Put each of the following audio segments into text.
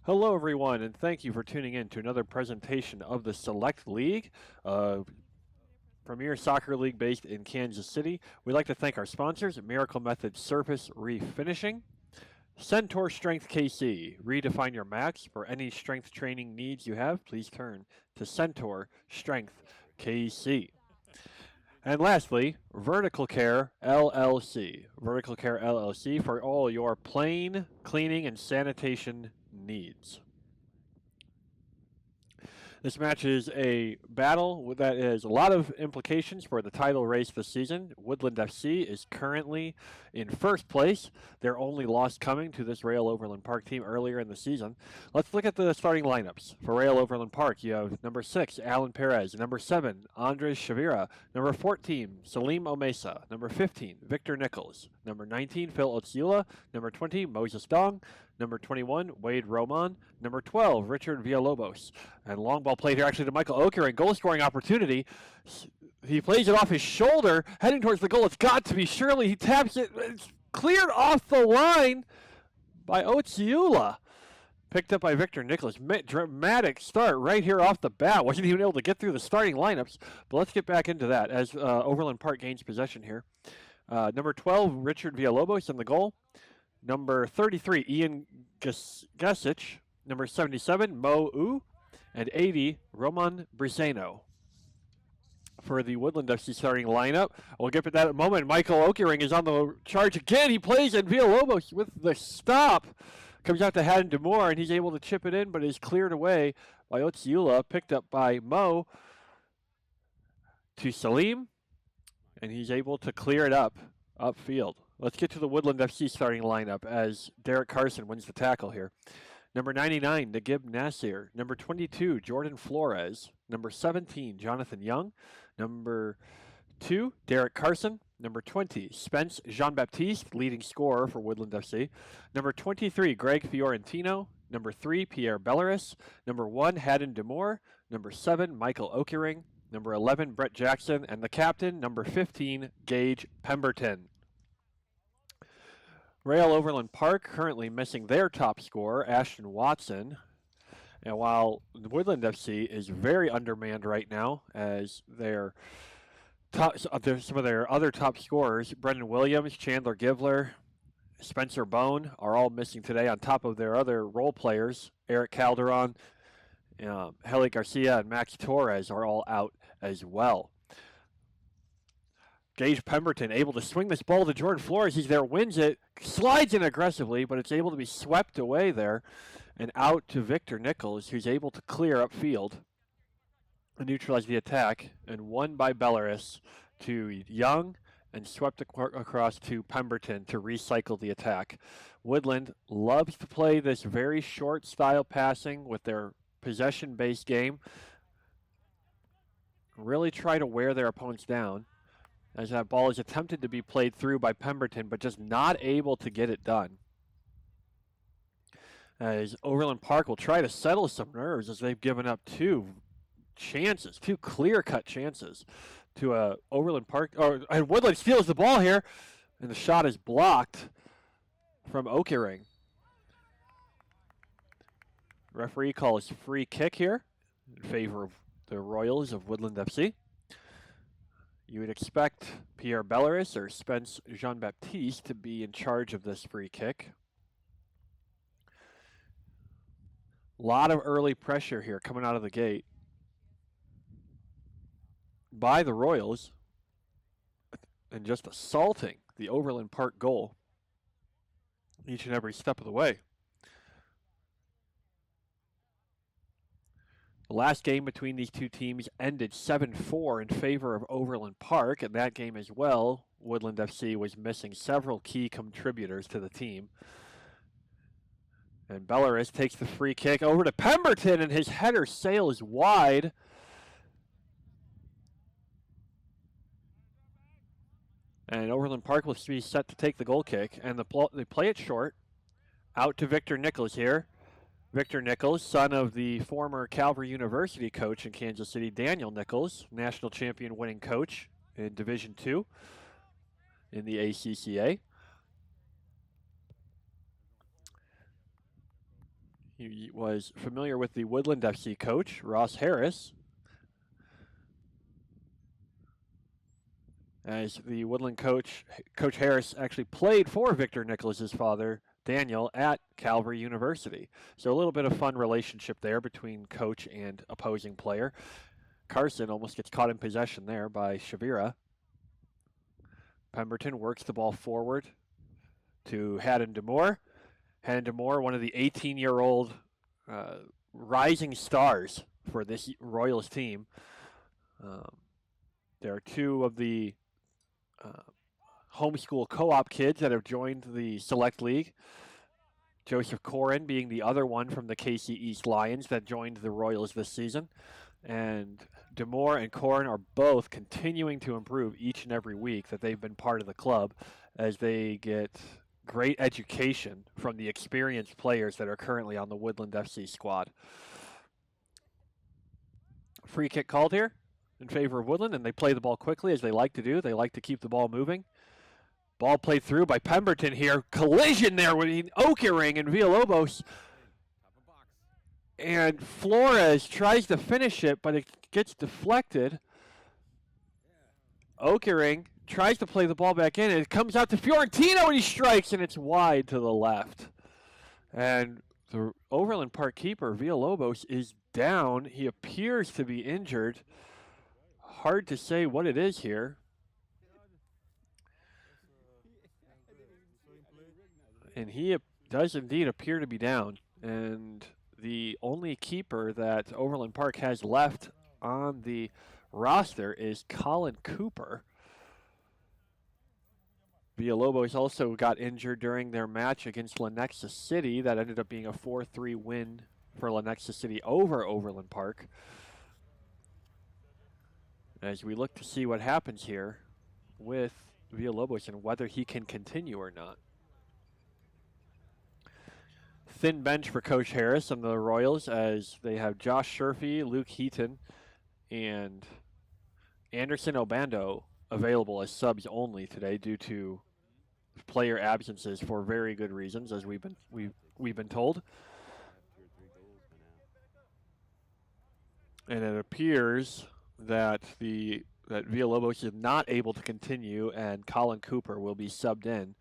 Hello, everyone, and thank you for tuning in to another presentation of the Select League, premier soccer league based in Kansas City. We'd like to thank our sponsors, Miracle Method Surface Refinishing, Centaur Strength KC. Redefine your max. For any strength training needs you have, please turn to Centaur Strength KC. And lastly, Vertical Care LLC. Vertical Care LLC for all your plane cleaning and sanitation needs. This match is a battle that has a lot of implications for the title race this season. Woodland FC is currently in first place. Their only loss coming to this Real Overland Park team earlier in the season. Let's look at the starting lineups. For Real Overland Park, you have number 6, Alan Perez. Number 7, Andres Shavira. Number 14, Salim Omesa. Number 15, Victor Nichols. Number 19, Phil Otsiula. Number 20, Moses Daung. Number 21, Wade Roman. Number 12, Richard Villalobos. And long ball played here actually to Michael Okering. Goal scoring opportunity. He plays it off his shoulder, heading towards the goal. It's got to be Shirley. He taps it. It's cleared off the line by Otsiula. Picked up by Victor Nicholas. Dramatic start right here off the bat. Wasn't even able to get through the starting lineups. But let's get back into that as Overland Park gains possession here. Number 12, Richard Villalobos in the goal. Number 33, Ian Gasic. Number 77, Moe Oo. And 80, Roman Briseno. For the Woodland FC starting lineup, we'll get to that in a moment. Michael Okering is on the charge again. He plays, and Villalobos with the stop comes out to Haddon DeMoure, and he's able to chip it in, but is cleared away by Otsiula, picked up by Moe to Salim, and he's able to clear it upfield. Let's get to the Woodland FC starting lineup as Derek Carson wins the tackle here. Number 99, Nagib Nasir. Number 22, Jordan Flores. Number 17, Johnathan Young. Number 2, Derek Carson. Number 20, Spence Jean-Baptiste, leading scorer for Woodland FC. Number 23, Greg Fiorentino. Number 3, Pierre Bellaris. Number 1, Haddon DeMoure. Number 7, Michael Okering. Number 11, Brett Jackson. And the captain, number 15, Gage Pemberton. Real Overland Park currently missing their top scorer, Ashton Watson. And while Woodland FC is very undermanned right now, as some of their other top scorers, Brendan Williams, Chandler Givler, Spencer Bone, are all missing today, on top of their other role players. Eric Calderon, Heli Garcia, and Max Torres are all out as well. Gage Pemberton able to swing this ball to Jordan Flores. He's there, wins it, slides in aggressively, but it's able to be swept away there and out to Victor Nichols, who's able to clear upfield and neutralize the attack, and won by Bellaris to Young and swept across to Pemberton to recycle the attack. Woodland loves to play this very short style passing with their possession-based game. Really try to wear their opponents down, as that ball is attempted to be played through by Pemberton, but just not able to get it done. As Overland Park will try to settle some nerves, as they've given up two clear-cut chances to Overland Park. And Woodland steals the ball here, and the shot is blocked from Okering. Referee calls free kick here in favor of the Royals of Woodland FC. You would expect Pierre Bellaris or Spence Jean-Baptiste to be in charge of this free kick. A lot of early pressure here coming out of the gate by the Royals, and just assaulting the Overland Park goal each and every step of the way. The last game between these two teams ended 7-4 in favor of Overland Park, and that game as well, Woodland FC was missing several key contributors to the team. And Bellaris takes the free kick over to Pemberton, and his header sails wide. And Overland Park will be set to take the goal kick, and they play it short. Out to Victor Nichols here. Victor Nichols, son of the former Calvary University coach in Kansas City, Daniel Nichols, national champion winning coach in Division II in the ACCA. He was familiar with the Woodland FC coach, Ross Harris, as the Woodland coach, Coach Harris, actually played for Victor Nicholas's father, Daniel, at Calvary University. So a little bit of fun relationship there between coach and opposing player. Carson almost gets caught in possession there by Shavira. Pemberton works the ball forward to Haddon DeMoure. Haddon DeMoure, one of the 18-year-old rising stars for this Royals team. There are two of the homeschool co-op kids that have joined the Select League. Joseph Corin being the other one from the KC East Lions that joined the Royals this season. And DeMoure and Corin are both continuing to improve each and every week that they've been part of the club as they get great education from the experienced players that are currently on the Woodland FC squad. Free kick called here in favor of Woodland, and they play the ball quickly as they like to do. They like to keep the ball moving. Ball played through by Pemberton here. Collision there with Okering and Villalobos. And Flores tries to finish it, but it gets deflected. Okering tries to play the ball back in, and it comes out to Fiorentino, and he strikes, and it's wide to the left. And the Overland Park keeper, Villalobos, is down. He appears to be injured. Hard to say what it is here. And he does indeed appear to be down. And the only keeper that Overland Park has left on the roster is Colin Cooper. Villalobos also got injured during their match against Lenexa City. That ended up being a 4-3 win for Lenexa City over Overland Park. As we look to see what happens here with Villalobos and whether he can continue or not. Thin bench for Coach Harris and the Royals as they have Josh Sherfy, Luke Heaton, and Anderson Obando available as subs only today due to player absences for very good reasons, as we've been told. And it appears that Villalobos is not able to continue, and Colin Cooper will be subbed in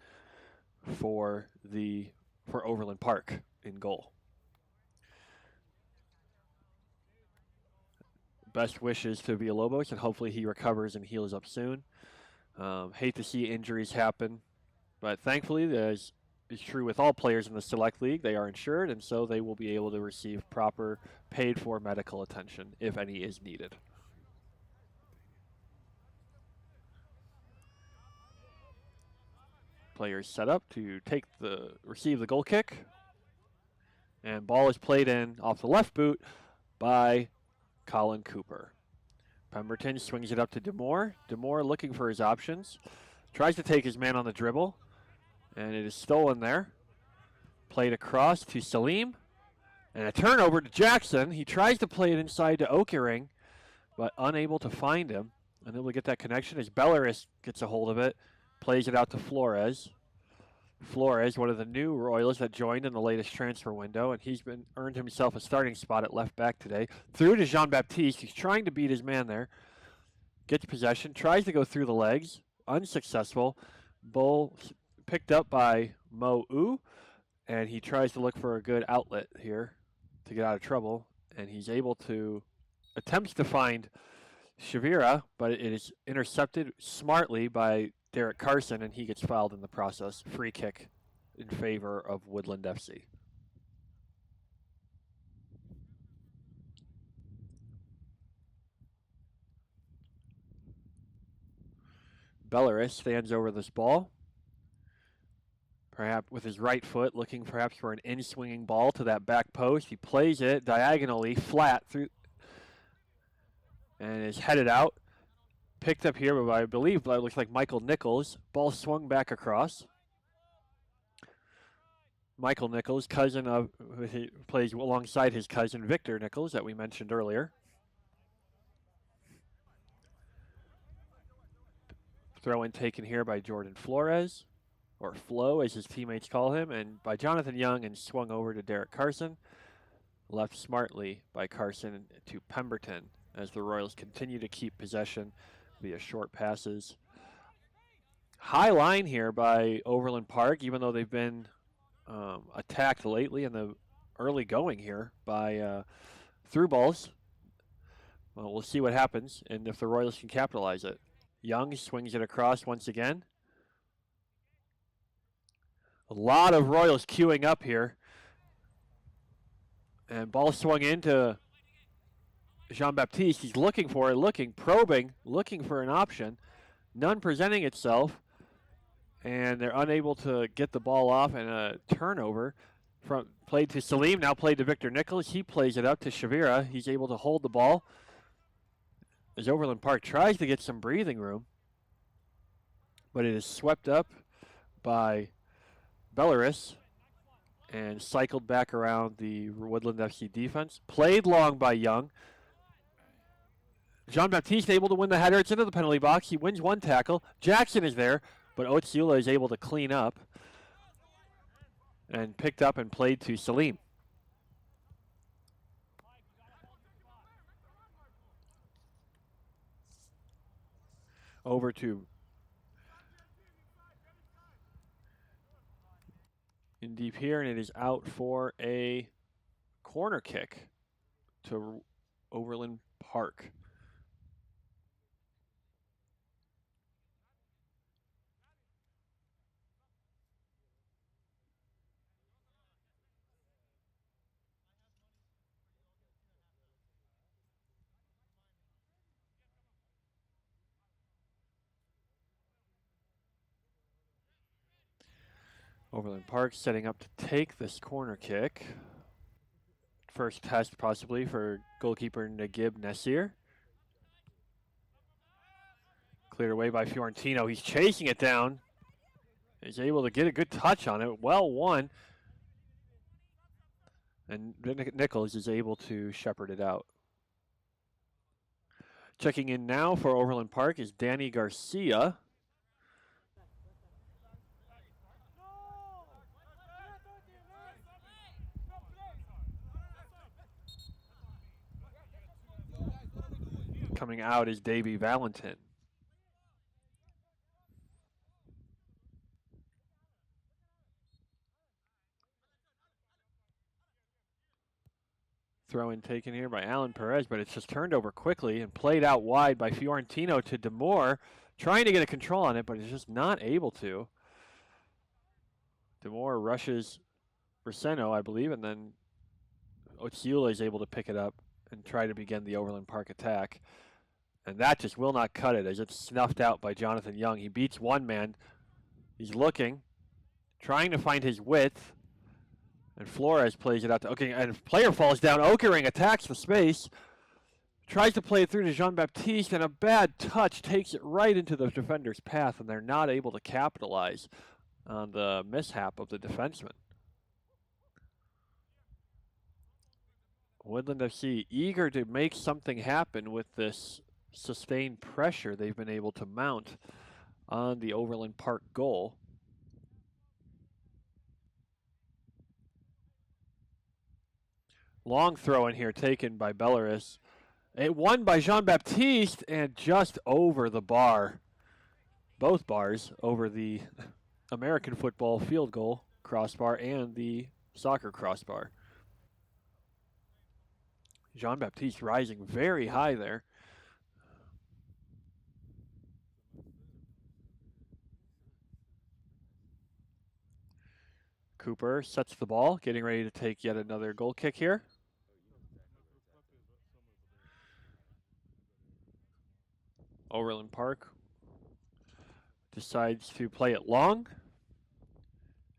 for Overland Park in goal. Best wishes to Villalobos, and hopefully he recovers and heals up soon. Hate to see injuries happen, but thankfully, as is true with all players in the Select League, they are insured, and so they will be able to receive proper paid-for medical attention if any is needed. Players set up to receive the goal kick. And ball is played in off the left boot by Colin Cooper. Pemberton swings it up to DeMoure. DeMoure looking for his options. Tries to take his man on the dribble. And it is stolen there. Played across to Salim. And a turnover to Jackson. He tries to play it inside to Okering, but unable to find him. Unable to get that connection as Bellaris gets a hold of it. Plays it out to Flores. Flores, one of the new Royals that joined in the latest transfer window, and he's earned himself a starting spot at left back today. Through to Jean-Baptiste. He's trying to beat his man there. Gets possession. Tries to go through the legs. Unsuccessful. Ball picked up by Moe Oo, and he tries to look for a good outlet here to get out of trouble, and he's able to attempts to find Shavira, but it is intercepted smartly by Derek Carson, and he gets fouled in the process. Free kick in favor of Woodland FC. Bellaris stands over this ball, perhaps with his right foot, looking perhaps for an in-swinging ball to that back post. He plays it diagonally, flat through, and is headed out. Picked up here by, I believe, it looks like Michael Nichols. Ball swung back across. Michael Nichols, cousin of, he plays alongside his cousin Victor Nichols that we mentioned earlier. Throw in taken here by Jordan Flores, or Flo as his teammates call him, and by Johnathan Young, and swung over to Derek Carson. left smartly by Carson to Pemberton as the Royals continue to keep possession via short passes. High line here by Overland Park, even though they've been attacked lately in the early going here by through balls. Well, we'll see what happens and if the Royals can capitalize it. Young swings it across once again. A lot of Royals queuing up here. And ball swung into Jean-Baptiste. He's looking for it, probing, looking for an option. None presenting itself. And they're unable to get the ball off, and a turnover played to Salim, now played to Victor Nichols. He plays it up to Shavira. He's able to hold the ball as Overland Park tries to get some breathing room. But it is swept up by Belarus and cycled back around the Woodland FC defense. Played long by Young. Jean-Baptiste able to win the header. It's into the penalty box. He wins one tackle. Jackson is there, but Otsiula is able to clean up and picked up and played to Salim. Over to in deep here, and it is out for a corner kick to Overland Park. Overland Park setting up to take this corner kick. First test possibly for goalkeeper Nagib Nasir. Cleared away by Fiorentino. He's chasing it down. He's able to get a good touch on it. Well won. And Nichols is able to shepherd it out. Checking in now for Overland Park is Danny Garcia. Coming out is Davey Valentin. Throw in taken here by Alan Perez, but it's just turned over quickly and played out wide by Fiorentino to DeMoure, trying to get a control on it, but he's just not able to. DeMoure rushes Braceno, I believe, and then Otsiula is able to pick it up and try to begin the Overland Park attack. And that just will not cut it as it's snuffed out by Johnathan Young. He beats one man. He's looking, trying to find his width. And Flores plays it out to Okering. And player falls down. Okering attacks the space. Tries to play it through to Jean-Baptiste. And a bad touch takes it right into the defender's path. And they're not able to capitalize on the mishap of the defenseman. Woodland FC eager to make something happen with this sustained pressure they've been able to mount on the Overland Park goal. Long throw in here taken by Belarus. It won by Jean-Baptiste and just over the bar. Both bars over the American football field goal crossbar and the soccer crossbar. Jean-Baptiste rising very high there. Cooper sets the ball, getting ready to take yet another goal kick here. Overland Park decides to play it long.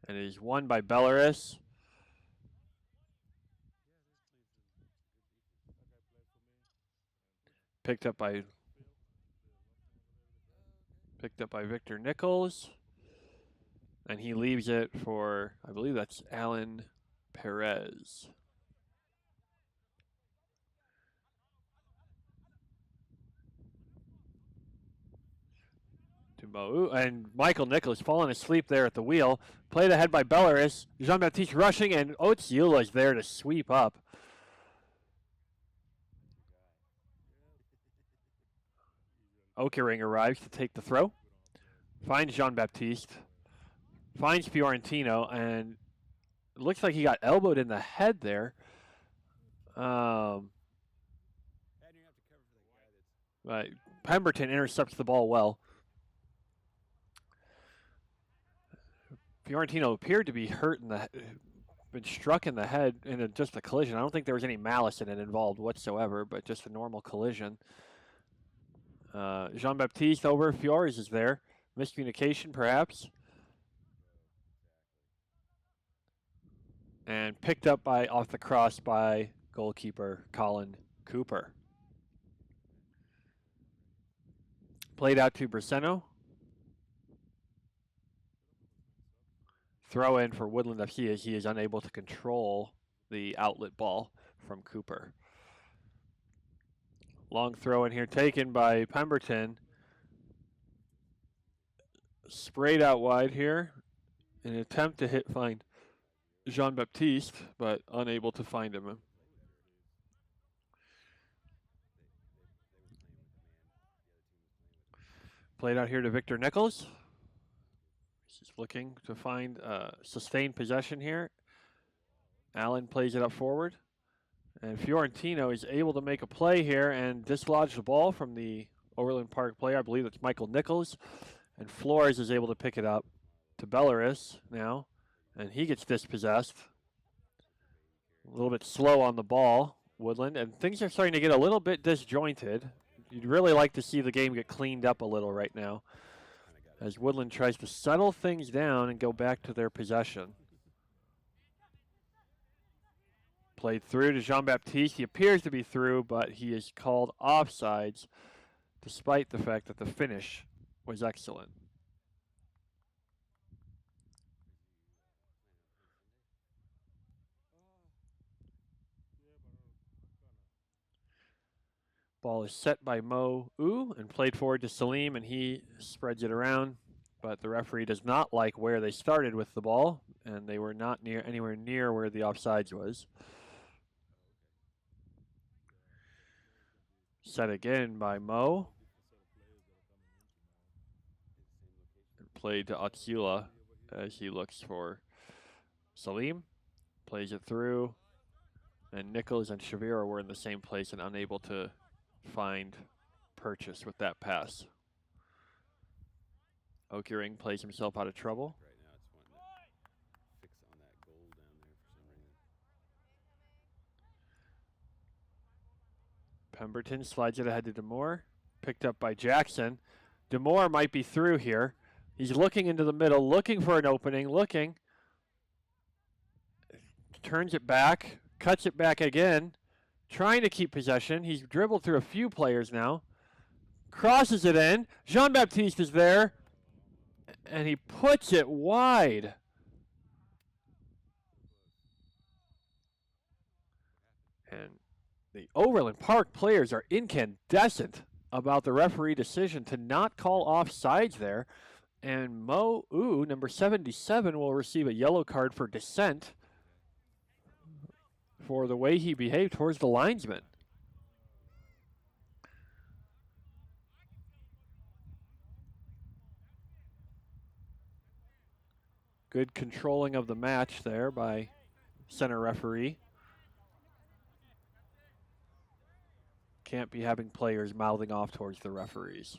And it is won by Belarus. Picked up by Victor Nichols. And he leaves it for, I believe that's Alan Perez. To Moe Oo, and Michael Nichols falling asleep there at the wheel. Played ahead by Belarus. Jean-Baptiste rushing, and Otsiula is there to sweep up. Okering arrives to take the throw. Finds Jean-Baptiste. Finds Fiorentino, and it looks like he got elbowed in the head there. But Pemberton intercepts the ball well. Fiorentino appeared to be hurt been struck in the head in just a collision. I don't think there was any malice in it involved whatsoever, but just a normal collision. Jean-Baptiste over. Fiores is there. Miscommunication, perhaps. And picked up off the cross by goalkeeper Colin Cooper. Played out to Braceno. Throw in for Woodland FC as he is unable to control the outlet ball from Cooper. Long throw in here taken by Pemberton. Sprayed out wide here. An attempt to find Jean-Baptiste, but unable to find him. Played out here to Victor Nichols. He's looking to find sustained possession here. Allen plays it up forward. And Fiorentino is able to make a play here and dislodge the ball from the Overland Park player. I believe it's Michael Nichols. And Flores is able to pick it up to Belarus now. And he gets dispossessed. A little bit slow on the ball, Woodland. And things are starting to get a little bit disjointed. You'd really like to see the game get cleaned up a little right now, as Woodland tries to settle things down and go back to their possession. Played through to Jean-Baptiste. He appears to be through, but he is called offsides, despite the fact that the finish was excellent. Ball is set by Moe Oo and played forward to Salim, and he spreads it around. But the referee does not like where they started with the ball, and they were not anywhere near where the offsides was. Set again by Moe. And played to Atsula as he looks for Salim. Plays it through, and Nichols and Shavira were in the same place and unable to find purchase with that pass. Okering plays himself out of trouble. Pemberton slides it ahead to DeMoure. Picked up by Jackson. DeMoure might be through here. He's looking into the middle, looking for an opening, looking. Turns it back, cuts it back again. Trying to keep possession. He's dribbled through a few players now. Crosses it in. Jean-Baptiste is there. And he puts it wide. And the Overland Park players are incandescent about the referee decision to not call offsides there. And Moe Oo, number 77, will receive a yellow card for dissent for the way he behaved towards the linesman. Good controlling of the match there by center referee. Can't be having players mouthing off towards the referees.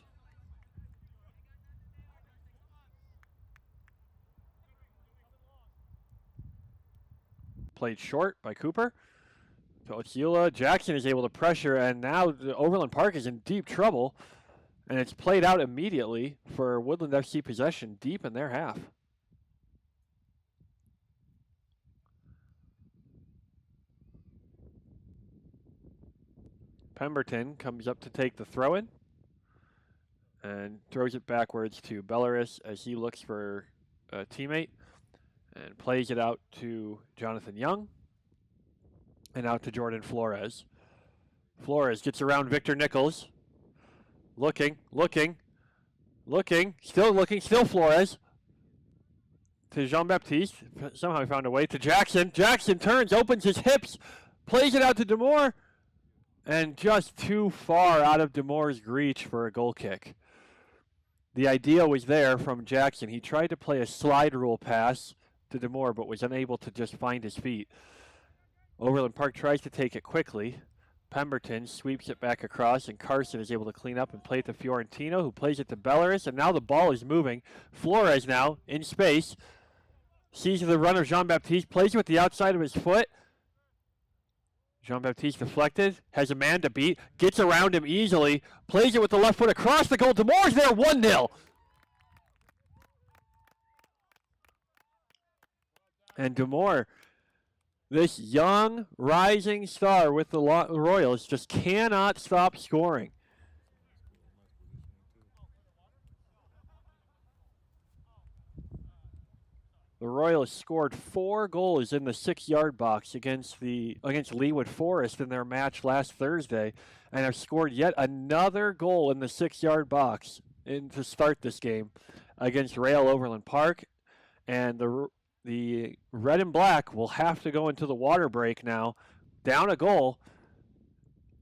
Played short by Cooper. To Otsula. Jackson is able to pressure, and now the Overland Park is in deep trouble. And it's played out immediately for Woodland FC possession deep in their half. Pemberton comes up to take the throw-in and throws it backwards to Belarus as he looks for a teammate. And plays it out to Johnathan Young. And out to Jordan Flores. Flores gets around Victor Nichols. Looking. Still Flores. To Jean-Baptiste. Somehow he found a way to Jackson. Jackson turns, opens his hips. Plays it out to DeMoure. And just too far out of DeMoure's reach for a goal kick. The idea was there from Jackson. He tried to play a slide rule pass to DeMoure, but was unable to just find his feet. Overland Park tries to take it quickly. Pemberton sweeps it back across, and Carson is able to clean up and play it to Fiorentino, who plays it to Belleris, and now the ball is moving. Flores now in space, sees the run of Jean-Baptiste, plays it with the outside of his foot. Jean-Baptiste deflected, has a man to beat, gets around him easily, plays it with the left foot across the goal. DeMoure's there, 1-0. And DeMoure, this young, rising star with the Royals, just cannot stop scoring. The Royals scored 4 goals in the 6-yard box against Leawood Forest in their match last Thursday, and have scored yet another goal in the 6-yard box to start this game against Real Overland Park. And the red and black will have to go into the water break now, down a goal,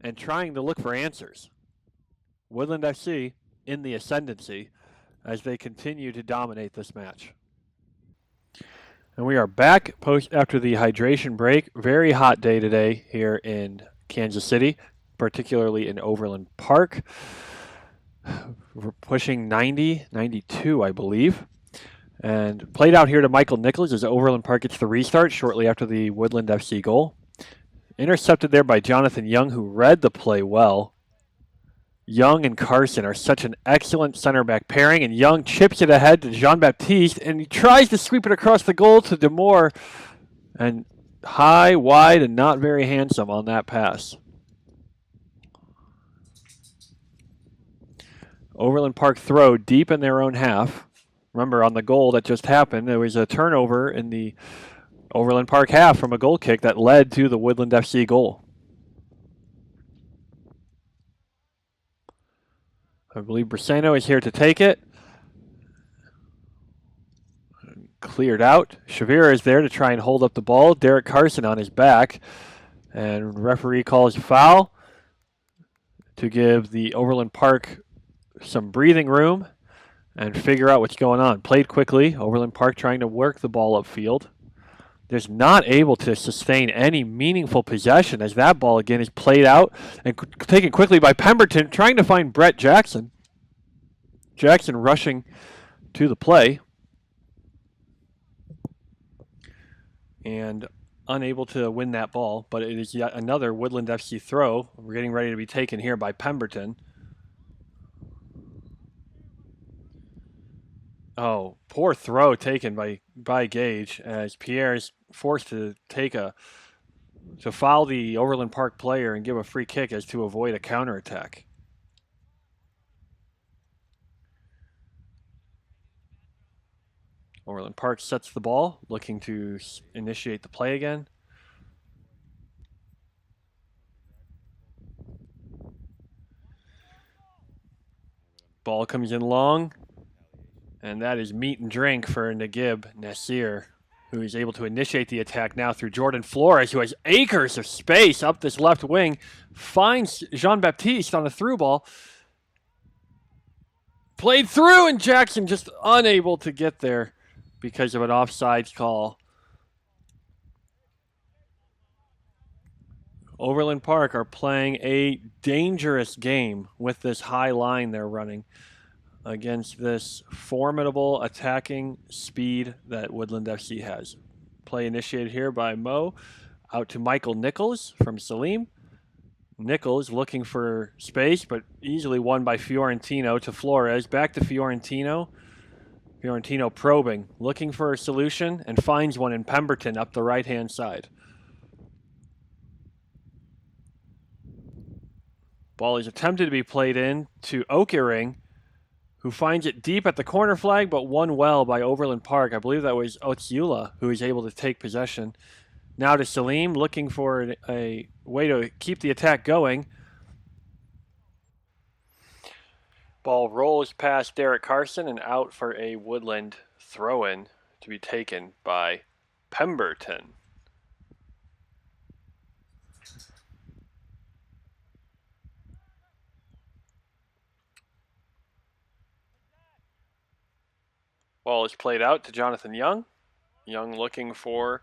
and trying to look for answers. Woodland FC in the ascendancy as they continue to dominate this match. And we are back after the hydration break. Very hot day today here in Kansas City, particularly in Overland Park. We're pushing 90, 92, I believe. And played out here to Michael Nichols as Overland Park gets the restart shortly after the Woodland FC goal. Intercepted there by Johnathan Young, who read the play well. Young and Carson are such an excellent center back pairing, and Young chips it ahead to Jean-Baptiste, and he tries to sweep it across the goal to DeMoure, and high, wide, and not very handsome on that pass. Overland Park throw deep in their own half. Remember, on the goal that just happened, there was a turnover in the Overland Park half from a goal kick that led to the Woodland FC goal. I believe Briseno is here to take it. Cleared out. Shavira is there to try and hold up the ball. Derek Carson on his back. And referee calls foul to give the Overland Park some breathing room and figure out what's going on. Played quickly. Overland Park trying to work the ball upfield. There's not able to sustain any meaningful possession as that ball again is played out and taken quickly by Pemberton, trying to find Brett Jackson. Jackson rushing to the play and unable to win that ball, but it is yet another Woodland FC throw. We're getting ready to be taken here by Pemberton. Oh, poor throw taken by Gage as Pierre is forced to foul the Overland Park player and give a free kick as to avoid a counterattack. Overland Park sets the ball, looking to initiate the play again. Ball comes in long, and that is meat and drink for Naguib Nasir, who is able to initiate the attack now through Jordan Flores, who has acres of space up this left wing, finds Jean-Baptiste on a through ball. Played through, and Jackson just unable to get there because of an offsides call. Overland Park are playing a dangerous game with this high line they're running against this formidable attacking speed that Woodland FC has. Play initiated here by Moe, out to Michael Nichols from Salim. Nichols looking for space, but easily won by Fiorentino to Flores. Back to Fiorentino. Fiorentino probing, looking for a solution, and finds one in Pemberton up the right-hand side. Ball is attempted to be played in to Okering, who finds it deep at the corner flag, but won well by Overland Park. I believe that was Otsiula who was able to take possession. Now to Salim, looking for a way to keep the attack going. Ball rolls past Derek Carson and out for a Woodland throw-in to be taken by Pemberton. Ball is played out to Johnathan Young. Young looking for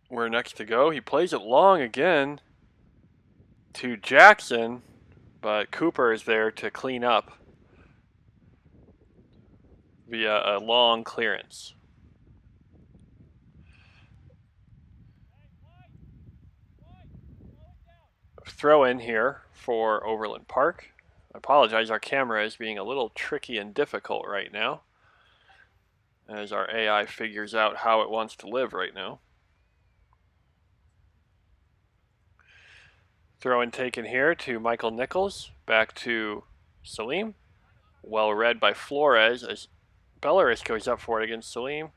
where next to go. He plays it long again to Jackson, but Cooper is there to clean up via a long clearance. Throw in here for Overland Park. I apologize, our camera is being a little tricky and difficult right now as our AI figures out how it wants to live right now. Throw in taken here to Michael Nichols, back to Salim. Well read by Flores as Belarus goes up for it against Salim.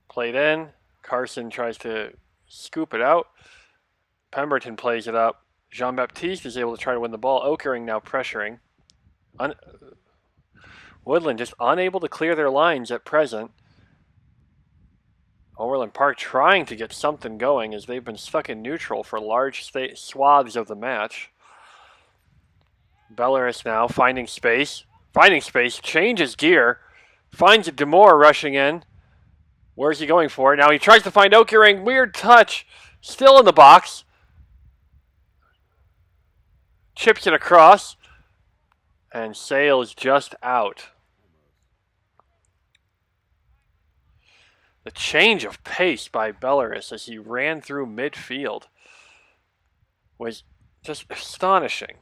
Played in. Carson tries to scoop it out. Pemberton plays it up. Jean-Baptiste is able to try to win the ball. Okering now pressuring. Woodland just unable to clear their lines at present. Overland Park trying to get something going as they've been stuck in neutral for large swaths of the match. Belarus now finding space. Changes gear. Finds DeMoure rushing in. Where's he going for? Now he tries to find Okering. Weird touch. Still in the box. Chips it across. And sails just out. The change of pace by Belarus as he ran through midfield was just astonishing.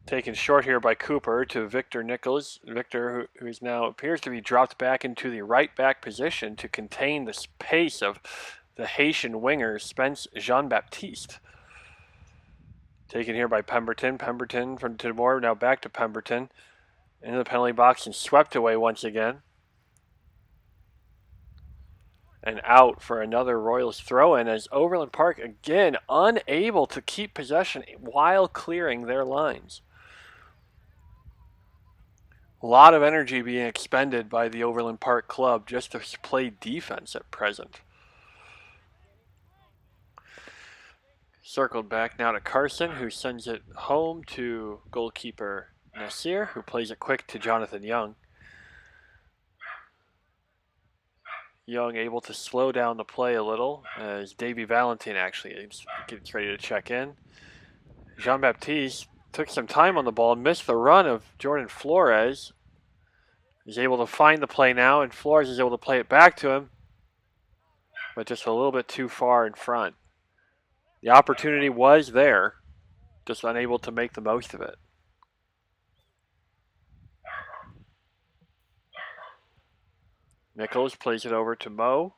Taken short here by Cooper to Victor Nichols. Victor, who is now appears to be dropped back into the right back position to contain the pace of the Haitian winger Spence Jean-Baptiste. Taken here by Pemberton. Pemberton from DeMoure, now back to Pemberton. Into the penalty box and swept away once again. And out for another Royals throw-in as Overland Park again unable to keep possession while clearing their lines. A lot of energy being expended by the Overland Park club just to play defense at present. Circled back now to Carson, who sends it home to goalkeeper Nasir, who plays it quick to Johnathan Young. Young able to slow down the play a little as Davy Valentin actually gets ready to check in. Jean-Baptiste took some time on the ball, missed the run of Jordan Flores. He's able to find the play now, and Flores is able to play it back to him, but just a little bit too far in front. The opportunity was there, just unable to make the most of it. Nichols plays it over to Moe.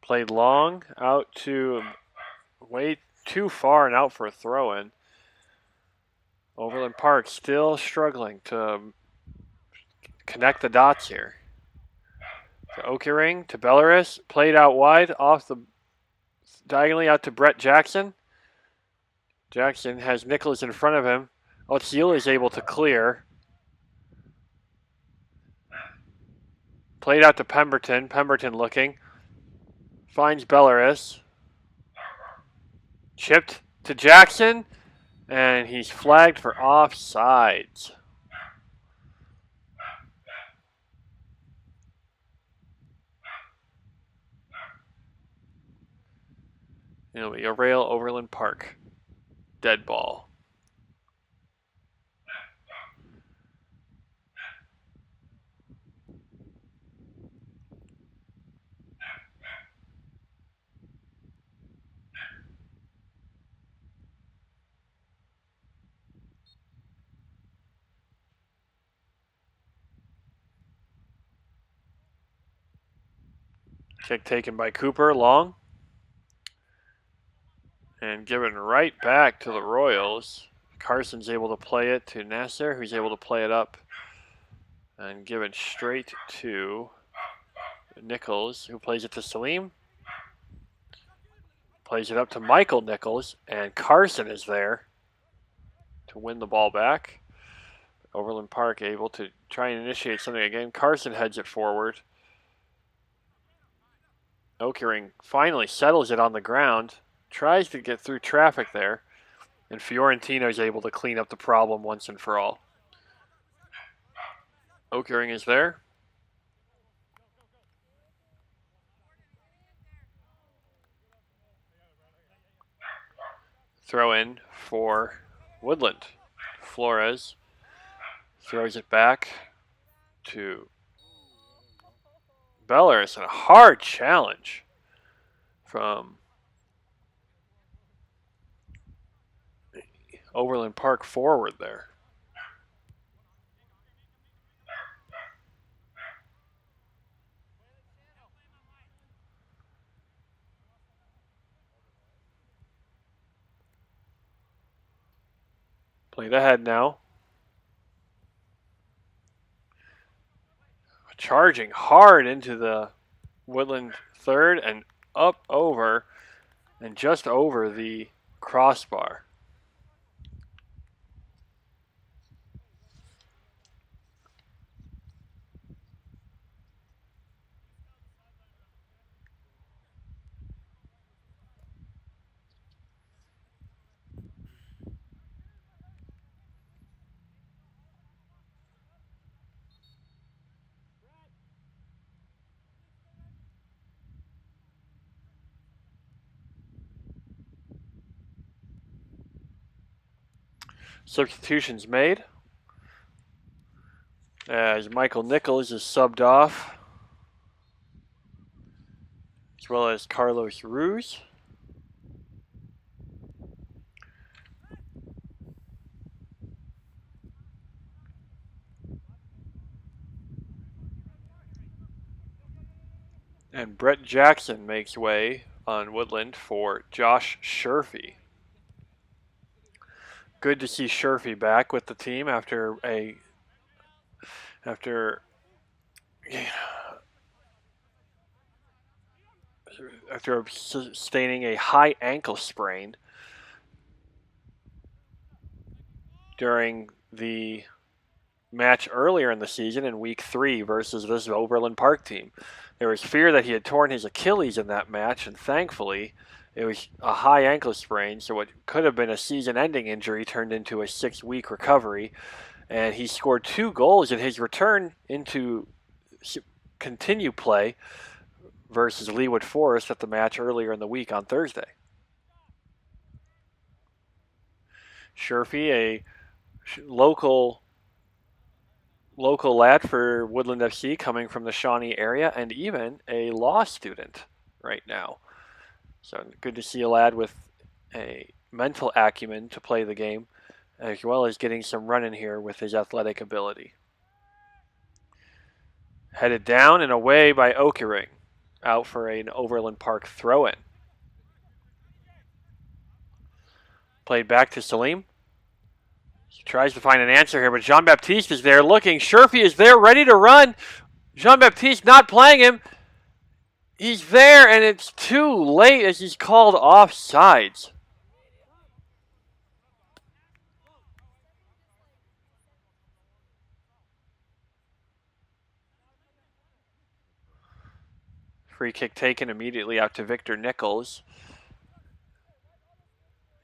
Played long, out to way too far and out for a throw-in. Overland Park still struggling to connect the dots here. To Okering, to Belarus, played out wide, off the diagonally out to Brett Jackson. Jackson has Nichols in front of him. Otsiel is able to clear. Played out to Pemberton. Pemberton looking. Finds Belarus. Chipped to Jackson. And he's flagged for offsides. It'll be a Real Overland Park dead ball. Kick taken by Cooper, long. And given right back to the Royals. Carson's able to play it to Nasser, who's able to play it up. And given straight to Nichols, who plays it to Salim. Plays it up to Michael Nichols, and Carson is there to win the ball back. Overland Park able to try and initiate something again. Carson heads it forward. Okering finally settles it on the ground, tries to get through traffic there, and Fiorentino is able to clean up the problem once and for all. Okering is there. Throw in for Woodland. Flores throws it back to Bellers, and a hard challenge from Overland Park forward there. Played ahead now. Charging hard into the Woodland third and up over and just over the crossbar. Substitutions made as Michael Nichols is subbed off, as well as Carlos Ruz. And Brett Jackson makes way on Woodland for Josh Sherfy. Good to see Sherfy back with the team after sustaining a high ankle sprain during the match earlier in the season in week 3 versus this Overland Park team. There was fear that he had torn his Achilles in that match, and thankfully it was a high ankle sprain, so what could have been a season-ending injury turned into a 6-week recovery, and he scored 2 goals in his return into continue play versus Leawood Forest at the match earlier in the week on Thursday. Sherfy, a local lad for Woodland FC, coming from the Shawnee area, and even a law student right now. So good to see a lad with a mental acumen to play the game, as well as getting some run in here with his athletic ability. Headed down and away by Okering, out for an Overland Park throw-in. Played back to Salim. He tries to find an answer here, but Jean-Baptiste is there looking. Sherfy is there, ready to run. Jean-Baptiste not playing him. He's there, and it's too late as he's called offsides. Free kick taken immediately out to Victor Nichols.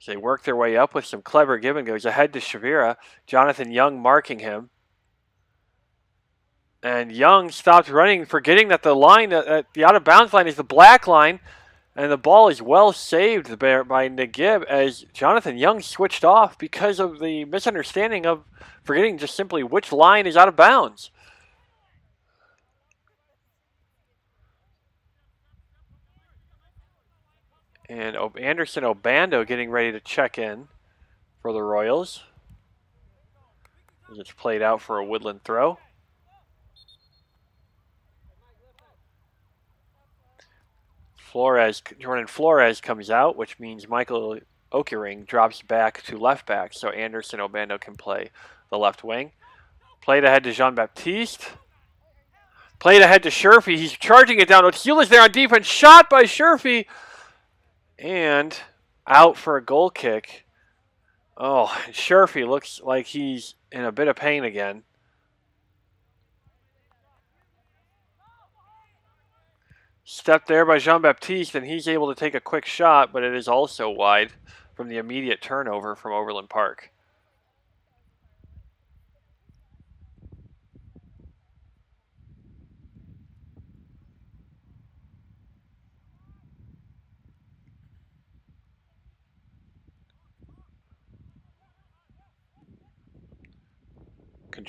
As they work their way up with some clever give and goes ahead to Shavira. Johnathan Young marking him. And Young stopped running, forgetting that the line, the out-of-bounds line is the black line. And the ball is well saved by Nagib as Johnathan Young switched off because of the misunderstanding of forgetting just simply which line is out of bounds. And Anderson Obando getting ready to check in for the Royals. As it's played out for a Woodland throw. Jordan Flores comes out, which means Michael Okering drops back to left back, so Anderson Obando can play the left wing. Played ahead to Jean-Baptiste. Played ahead to Sherfy. He's charging it down. Otiula's there on defense. Shot by Sherfy. And out for a goal kick. Oh, Sherfy looks like he's in a bit of pain again. Stepped there by Jean-Baptiste, and he's able to take a quick shot, but it is also wide from the immediate turnover from Overland Park.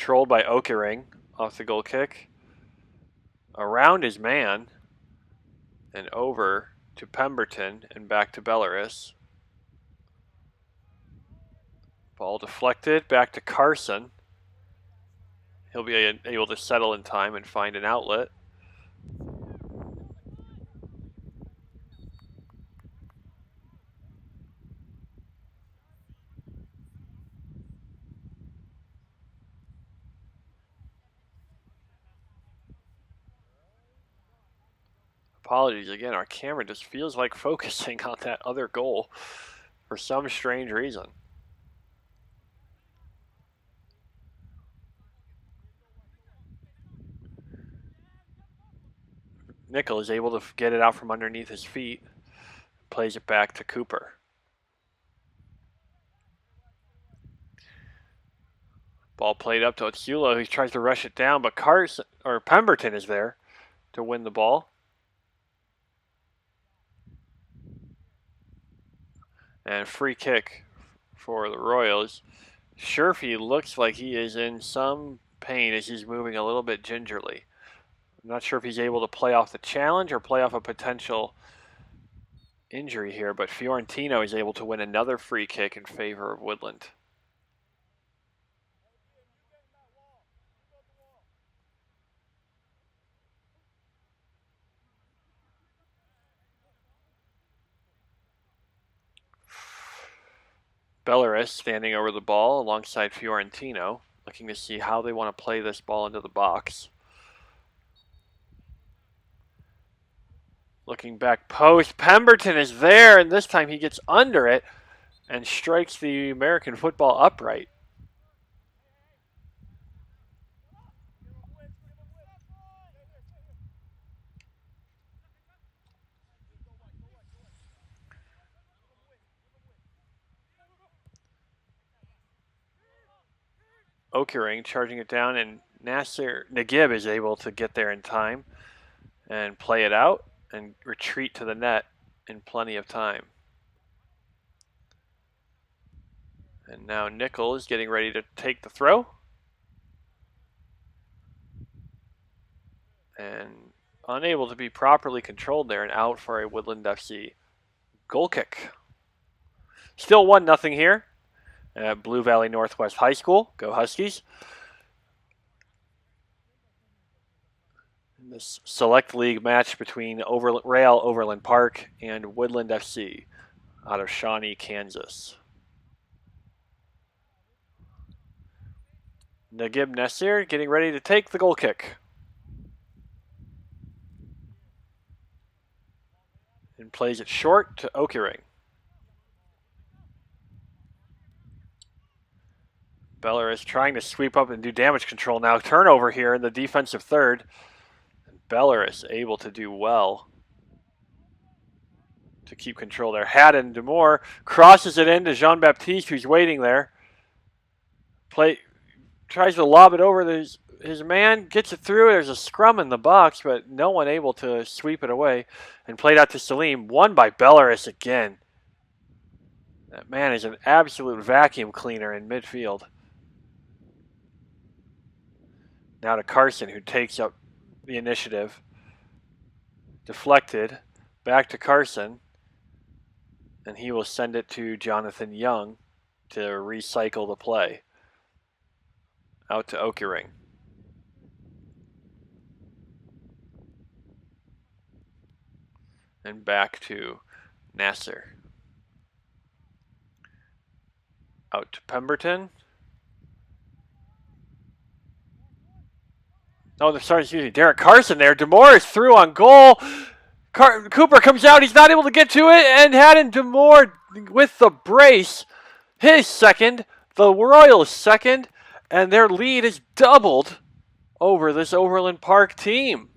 Controlled by Okering off the goal kick. Around his man. And over to Pemberton and back to Belarus. Ball deflected. Back to Carson. He'll be able to settle in time and find an outlet. Apologies again, our camera just feels like focusing on that other goal for some strange reason. Nickel is able to get it out from underneath his feet, plays it back to Cooper. Ball played up to Otsulo, who tries to rush it down, but Pemberton is there to win the ball. And free kick for the Royals. Sherfy looks like he is in some pain as he's moving a little bit gingerly. I'm not sure if he's able to play off the challenge or play off a potential injury here, but Fiorentino is able to win another free kick in favor of Woodland. Belarus standing over the ball alongside Fiorentino, looking to see how they want to play this ball into the box. Looking back post, Pemberton is there, and this time he gets under it and strikes the American football upright. Okering charging it down, and Nagib is able to get there in time and play it out and retreat to the net in plenty of time. And now Nickel is getting ready to take the throw. And unable to be properly controlled there and out for a Woodland FC goal kick. Still 1-0 here at Blue Valley Northwest High School. Go Huskies. This select league match between Real Overland Park and Woodland FC out of Shawnee, Kansas. Nagib Nasir getting ready to take the goal kick. And plays it short to Okering. Belarus trying to sweep up and do damage control now. Turnover here in the defensive third. Belarus able to do well to keep control there. Haddon, DeMoure crosses it into Jean-Baptiste, who's waiting there. Tries to lob it over his man, gets it through. There's a scrum in the box, but no one able to sweep it away. And played out to Salim, won by Belarus again. That man is an absolute vacuum cleaner in midfield. Now to Carson, who takes up the initiative. Deflected. Back to Carson. And he will send it to Johnathan Young to recycle the play. Out to Okering. And back to Nasser. Out to Pemberton. Oh, sorry, excuse me. Derek Carson there. DeMoure is through on goal. Cooper comes out. He's not able to get to it. And Haddon DeMoure with the brace. His second. The Royals' second. And their lead is doubled over this Overland Park team.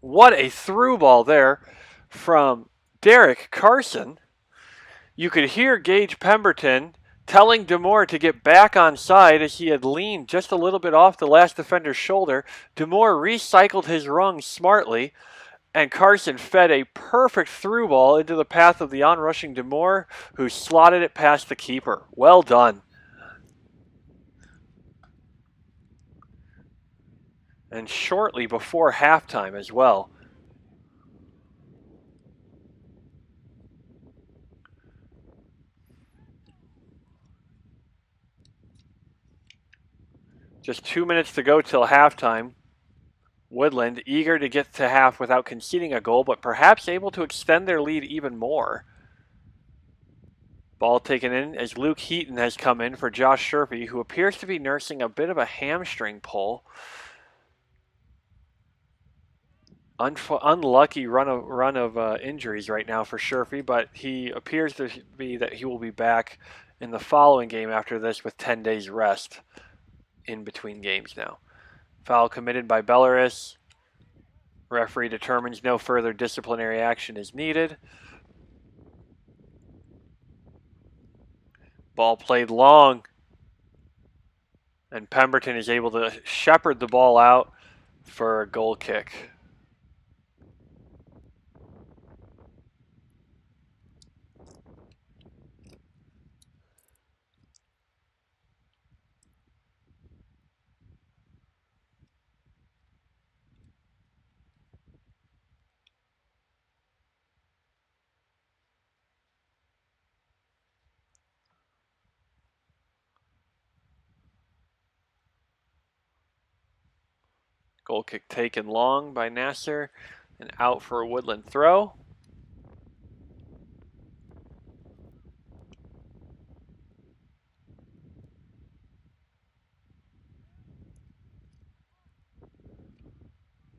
What a through ball there from Derek Carson. You could hear Gage Pemberton telling DeMoure to get back on side as he had leaned just a little bit off the last defender's shoulder. DeMoure recycled his rung smartly, and Carson fed a perfect through ball into the path of the onrushing DeMoure, who slotted it past the keeper. Well done. and shortly before halftime as well. Just 2 minutes to go till halftime. Woodland eager to get to half without conceding a goal, but perhaps able to extend their lead even more. Ball taken in as Luke Heaton has come in for Josh Sherpy, who appears to be nursing a bit of a hamstring pull. Unlucky run of injuries right now for Sherpy, but he appears to be that he will be back in the following game after this with 10 days rest in between games now. Foul committed by Belarus. Referee determines no further disciplinary action is needed. Ball played long. And Pemberton is able to shepherd the ball out for a goal kick. Goal kick taken long by Nasser and out for a Woodland throw.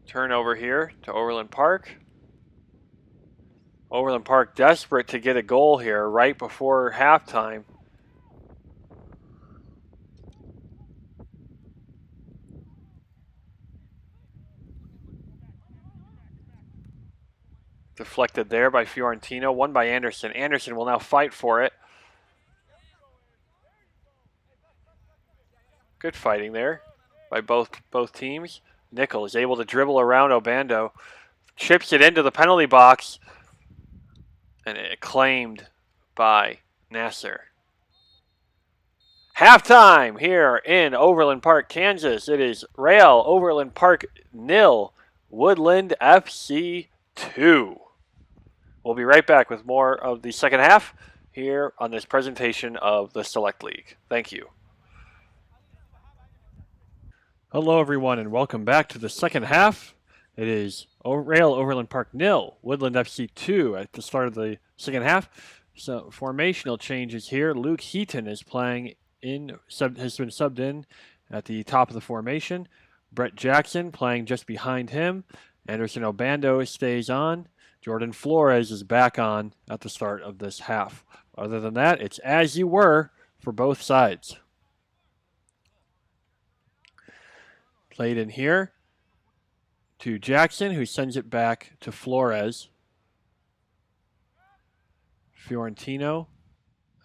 Turnover here to Overland Park. Overland Park desperate to get a goal here right before halftime. Deflected there by Fiorentino, won by Anderson. Anderson will now fight for it. Good fighting there by both teams. Nickel is able to dribble around Obando, chips it into the penalty box, and it claimed by Nasser. Halftime here in Overland Park, Kansas. It is Real Overland Park 0, Woodland FC 2. We'll be right back with more of the second half here on this presentation of the Select League. Thank you. Hello, everyone, and welcome back to the second half. It is Real Overland Park 0, Woodland FC 2 at the start of the second half. So formational changes here. Luke Heaton is playing has been subbed in at the top of the formation. Brett Jackson playing just behind him. Anderson Obando stays on. Jordan Flores is back on at the start of this half. Other than that, it's as you were for both sides. Played in here to Jackson, who sends it back to Flores. Fiorentino,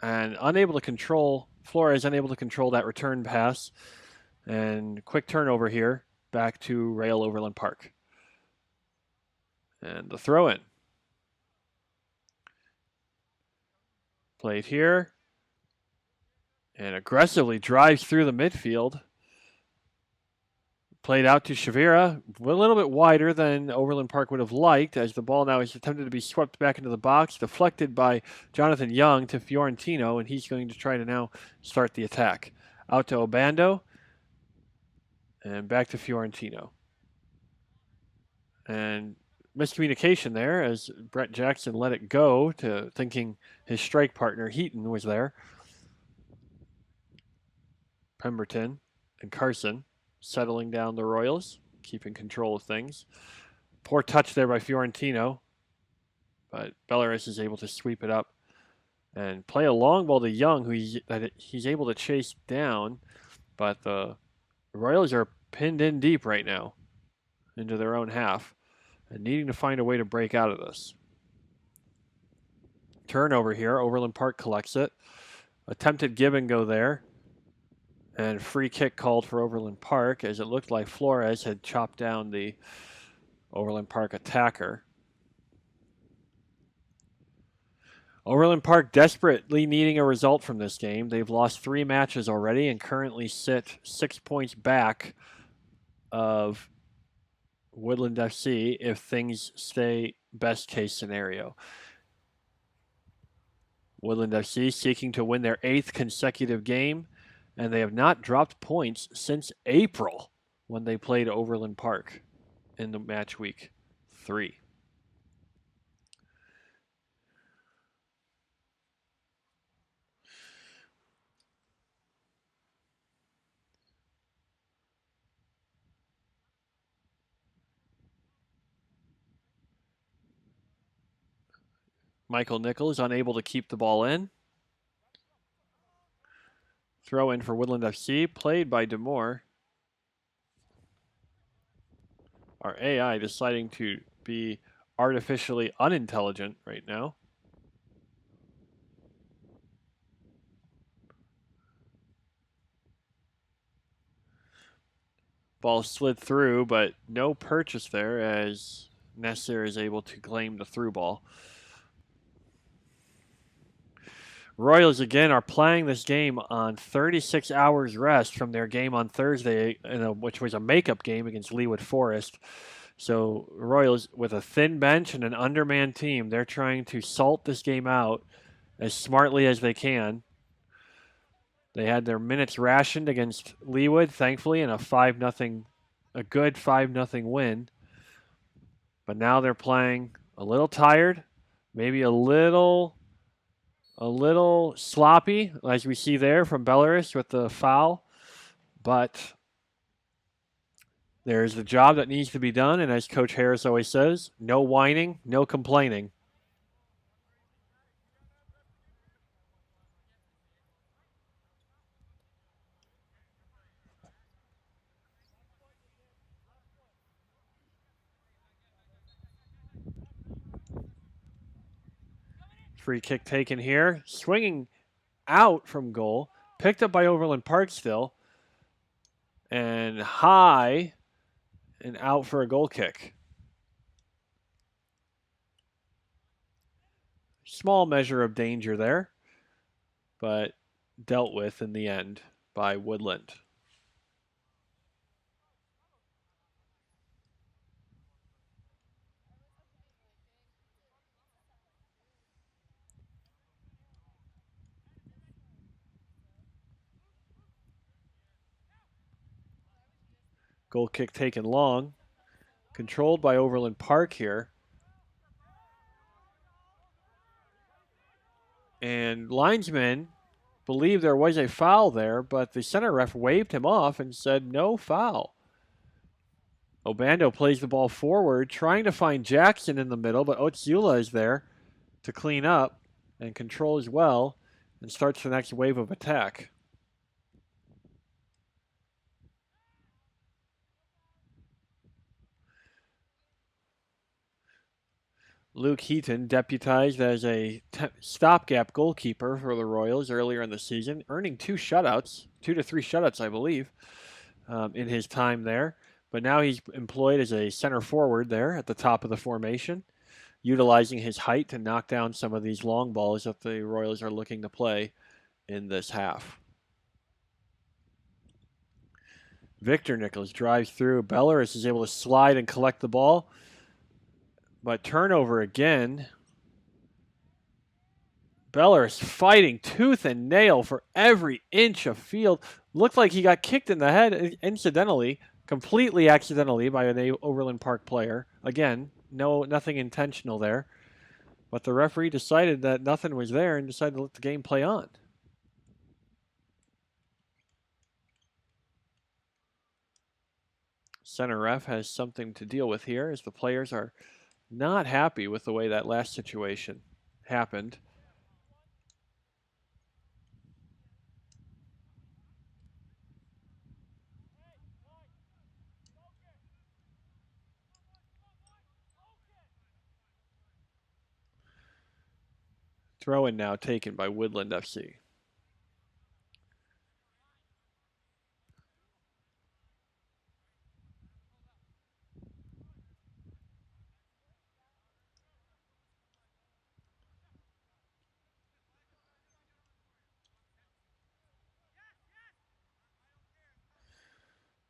and Flores unable to control that return pass. And quick turnover here back to Real Overland Park. And the throw-in. Played here. And aggressively drives through the midfield. Played out to Shavira, a little bit wider than Overland Park would have liked, as the ball now is attempted to be swept back into the box, deflected by Johnathan Young to Fiorentino, and he's going to try to now start the attack. Out to Obando, and back to Fiorentino. And miscommunication there, as Brett Jackson let it go to thinking his strike partner, Heaton, was there. Pemberton and Carson settling down the Royals, keeping control of things. Poor touch there by Fiorentino, but Belarus is able to sweep it up and play a long ball to Young, who he's able to chase down, but the Royals are pinned in deep right now into their own half and needing to find a way to break out of this. Turnover here. Overland Park collects it. Attempted give and go there. And free kick called for Overland Park, as it looked like Flores had chopped down the Overland Park attacker. Overland Park desperately needing a result from this game. They've lost 3 matches already and currently sit 6 points back of Woodland FC if things stay best case scenario. Woodland FC seeking to win their 8th consecutive game, and they have not dropped points since April when they played Overland Park in the match week 3. Michael Nichols unable to keep the ball in. Throw in for Woodland FC, played by DeMoure. Our AI deciding to be artificially unintelligent right now. Ball slid through, but no purchase there as Nasser is able to claim the through ball. Royals again are playing this game on 36 hours rest from their game on Thursday, which was a makeup game against Leawood Forest. So Royals, with a thin bench and an undermanned team, they're trying to salt this game out as smartly as they can. They had their minutes rationed against Leawood, thankfully, in a good 5-0 win. But now they're playing a little tired, maybe a little sloppy, as we see there from Belarus with the foul. But there's a job that needs to be done, and as Coach Harris always says, no whining, no complaining. Free kick taken here. Swinging out from goal. Picked up by Overland Park still. And high and out for a goal kick. Small measure of danger there, but dealt with in the end by Woodland. Goal kick taken long. Controlled by Overland Park here. And linesmen believe there was a foul there, but the center ref waved him off and said no foul. Obando plays the ball forward, trying to find Jackson in the middle, but Otsula is there to clean up and control as well and starts the next wave of attack. Luke Heaton, deputized as a stopgap goalkeeper for the Royals earlier in the season, earning 2 to 3 shutouts, I believe, in his time there. But now he's employed as a center forward there at the top of the formation, utilizing his height to knock down some of these long balls that the Royals are looking to play in this half. Victor Nichols drives through. Belarus is able to slide and collect the ball. But turnover again. Belarus fighting tooth and nail for every inch of field. Looked like he got kicked in the head incidentally, completely accidentally by an Overland Park player. Again, nothing intentional there. But the referee decided that nothing was there and decided to let the game play on. Center ref has something to deal with here as the players are not happy with the way that last situation happened. Throw in now taken by Woodland FC.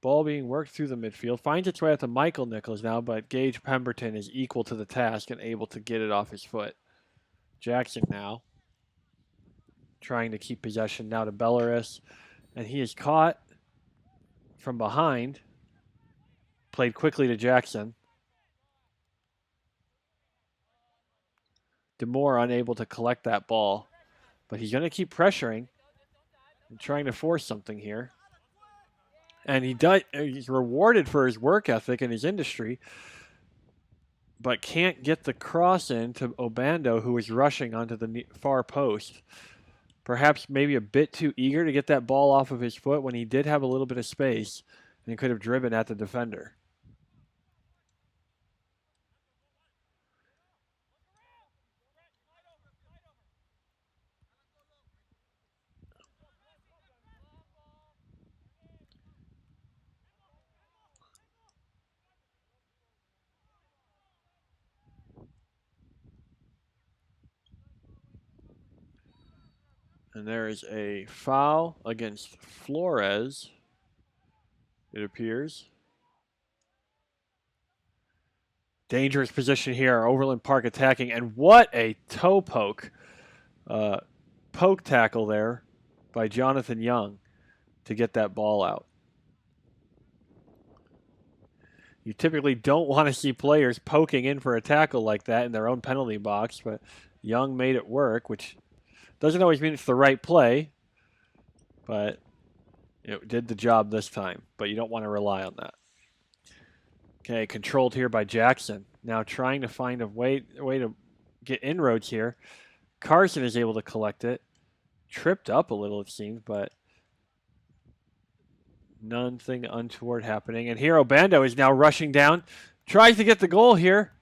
Ball being worked through the midfield. Finds its way out to Michael Nichols now, but Gage Pemberton is equal to the task and able to get it off his foot. Jackson now trying to keep possession now to Belarus, and he is caught from behind. Played quickly to Jackson. DeMoure unable to collect that ball, but he's going to keep pressuring and trying to force something here. And he's rewarded for his work ethic and his industry, but can't get the cross in to Obando, who is rushing onto the far post. Perhaps maybe a bit too eager to get that ball off of his foot when he did have a little bit of space and could have driven at the defender. And there is a foul against Flores, it appears. Dangerous position here. Overland Park attacking. And what a toe poke. Poke tackle there by Johnathan Young to get that ball out. You typically don't want to see players poking in for a tackle like that in their own penalty box, but Young made it work, which doesn't always mean it's the right play, but it did the job this time. But you don't want to rely on that. Okay, controlled here by Jackson. Now trying to find a way to get inroads here. Carson is able to collect it. Tripped up a little, it seems, but nothing untoward happening. And here Obando is now rushing down. Tries to get the goal here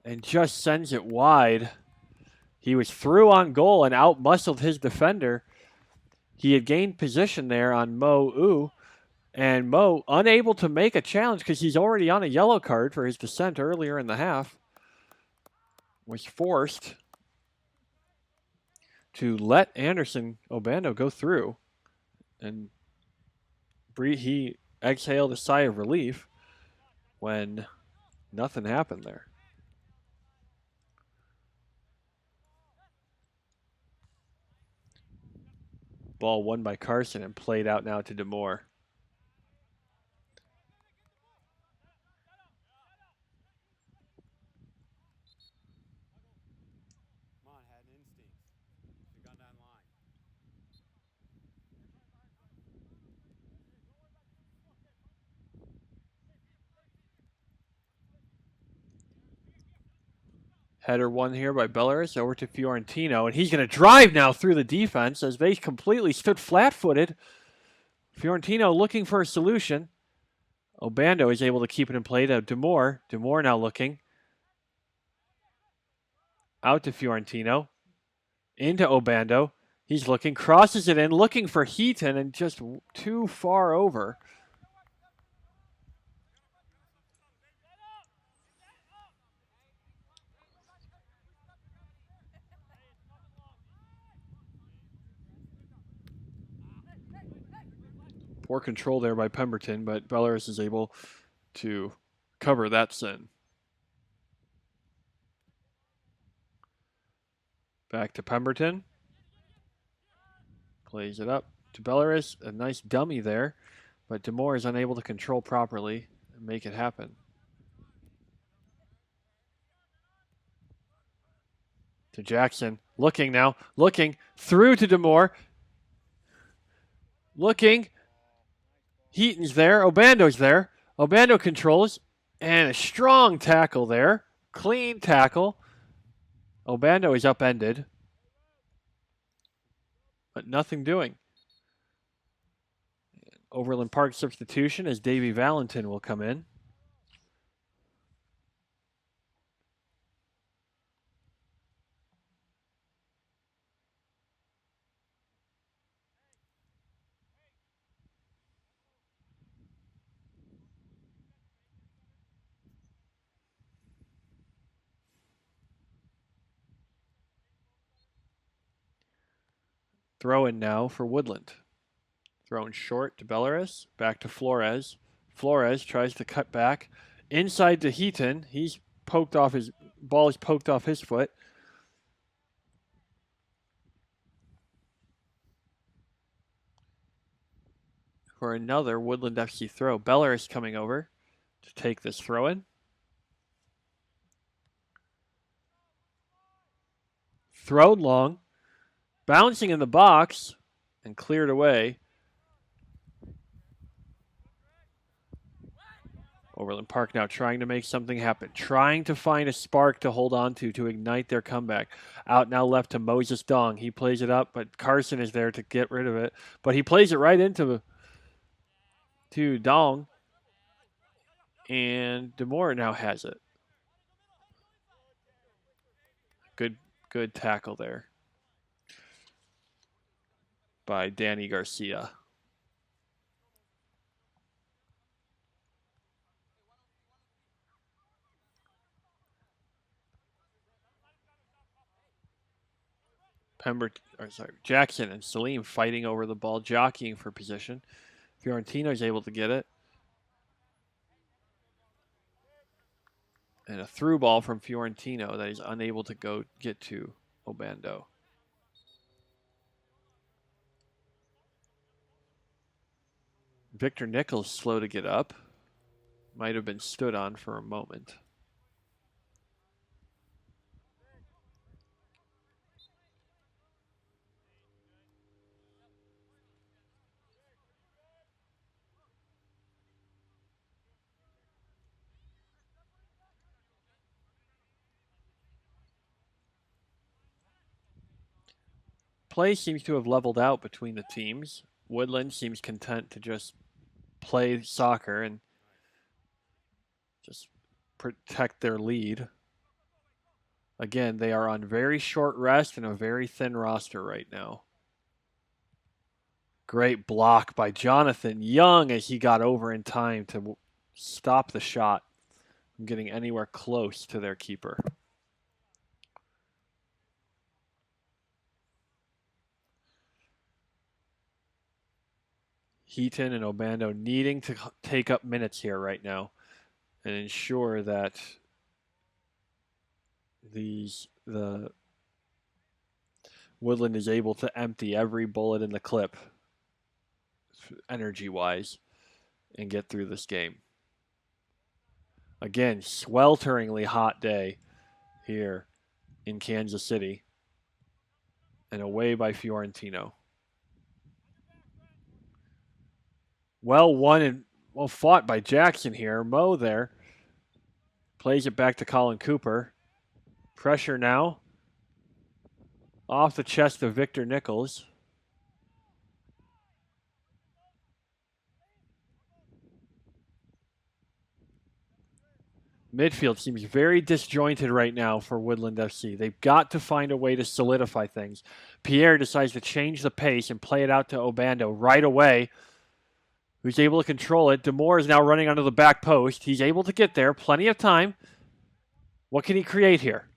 and just sends it wide. He was through on goal and out-muscled his defender. He had gained position there on Moe Oo. And Moe, unable to make a challenge because he's already on a yellow card for his descent earlier in the half, was forced to let Anderson Obando go through. And he exhaled a sigh of relief when nothing happened there. Ball won by Carson and played out now to DeMoure. Header won here by Belarus over to Fiorentino, and he's going to drive now through the defense as they completely stood flat-footed. Fiorentino looking for a solution. Obando is able to keep it in play to DeMoure. DeMoure now looking. Out to Fiorentino. Into Obando. He's looking, crosses it in, looking for Heaton, and just too far over. Poor control there by Pemberton, but Belarus is able to cover that sin. Back to Pemberton. Plays it up to Belarus. A nice dummy there, but DeMoure is unable to control properly and make it happen. To Jackson. Looking now. Looking through to DeMoure. Looking. Heaton's there. Obando's there. Obando controls. And a strong tackle there. Clean tackle. Obando is upended. But nothing doing. Overland Park substitution as Davey Valentin will come in. Throw in now for Woodland. Thrown short to Belarus. Back to Flores. Flores tries to cut back. Inside to Heaton. He's poked off his ball is poked off his foot. For another Woodland FC throw. Beller is coming over to take this throw in. Thrown long. Bouncing in the box and cleared away. Overland Park now trying to make something happen. Trying to find a spark to hold on to ignite their comeback. Out now left to Moses Daung. He plays it up, but Carson is there to get rid of it. But he plays it right into Daung. And DeMoure now has it. Good tackle there by Danny Garcia. Jackson and Salim fighting over the ball, jockeying for position. Fiorentino is able to get it. And a through ball from Fiorentino that he's unable to get to Obando. Victor Nichols slow to get up. Might have been stood on for a moment. Play seems to have leveled out between the teams. Woodland seems content to just play soccer and just protect their lead. Again, they are on very short rest and a very thin roster right now. Great block by Johnathan Young as he got over in time to stop the shot from getting anywhere close to their keeper. Heaton and Obando needing to take up minutes here right now and ensure that the Woodland is able to empty every bullet in the clip energy-wise and get through this game. Again, swelteringly hot day here in Kansas City and away by Fiorentino. Well won and well fought by Jackson here. Moe there. Plays it back to Colin Cooper. Pressure now. Off the chest of Victor Nichols. Midfield seems very disjointed right now for Woodland FC. They've got to find a way to solidify things. Pierre decides to change the pace and play it out to Obando right away, who's able to control it. DeMoure is now running onto the back post. He's able to get there. Plenty of time. What can he create here?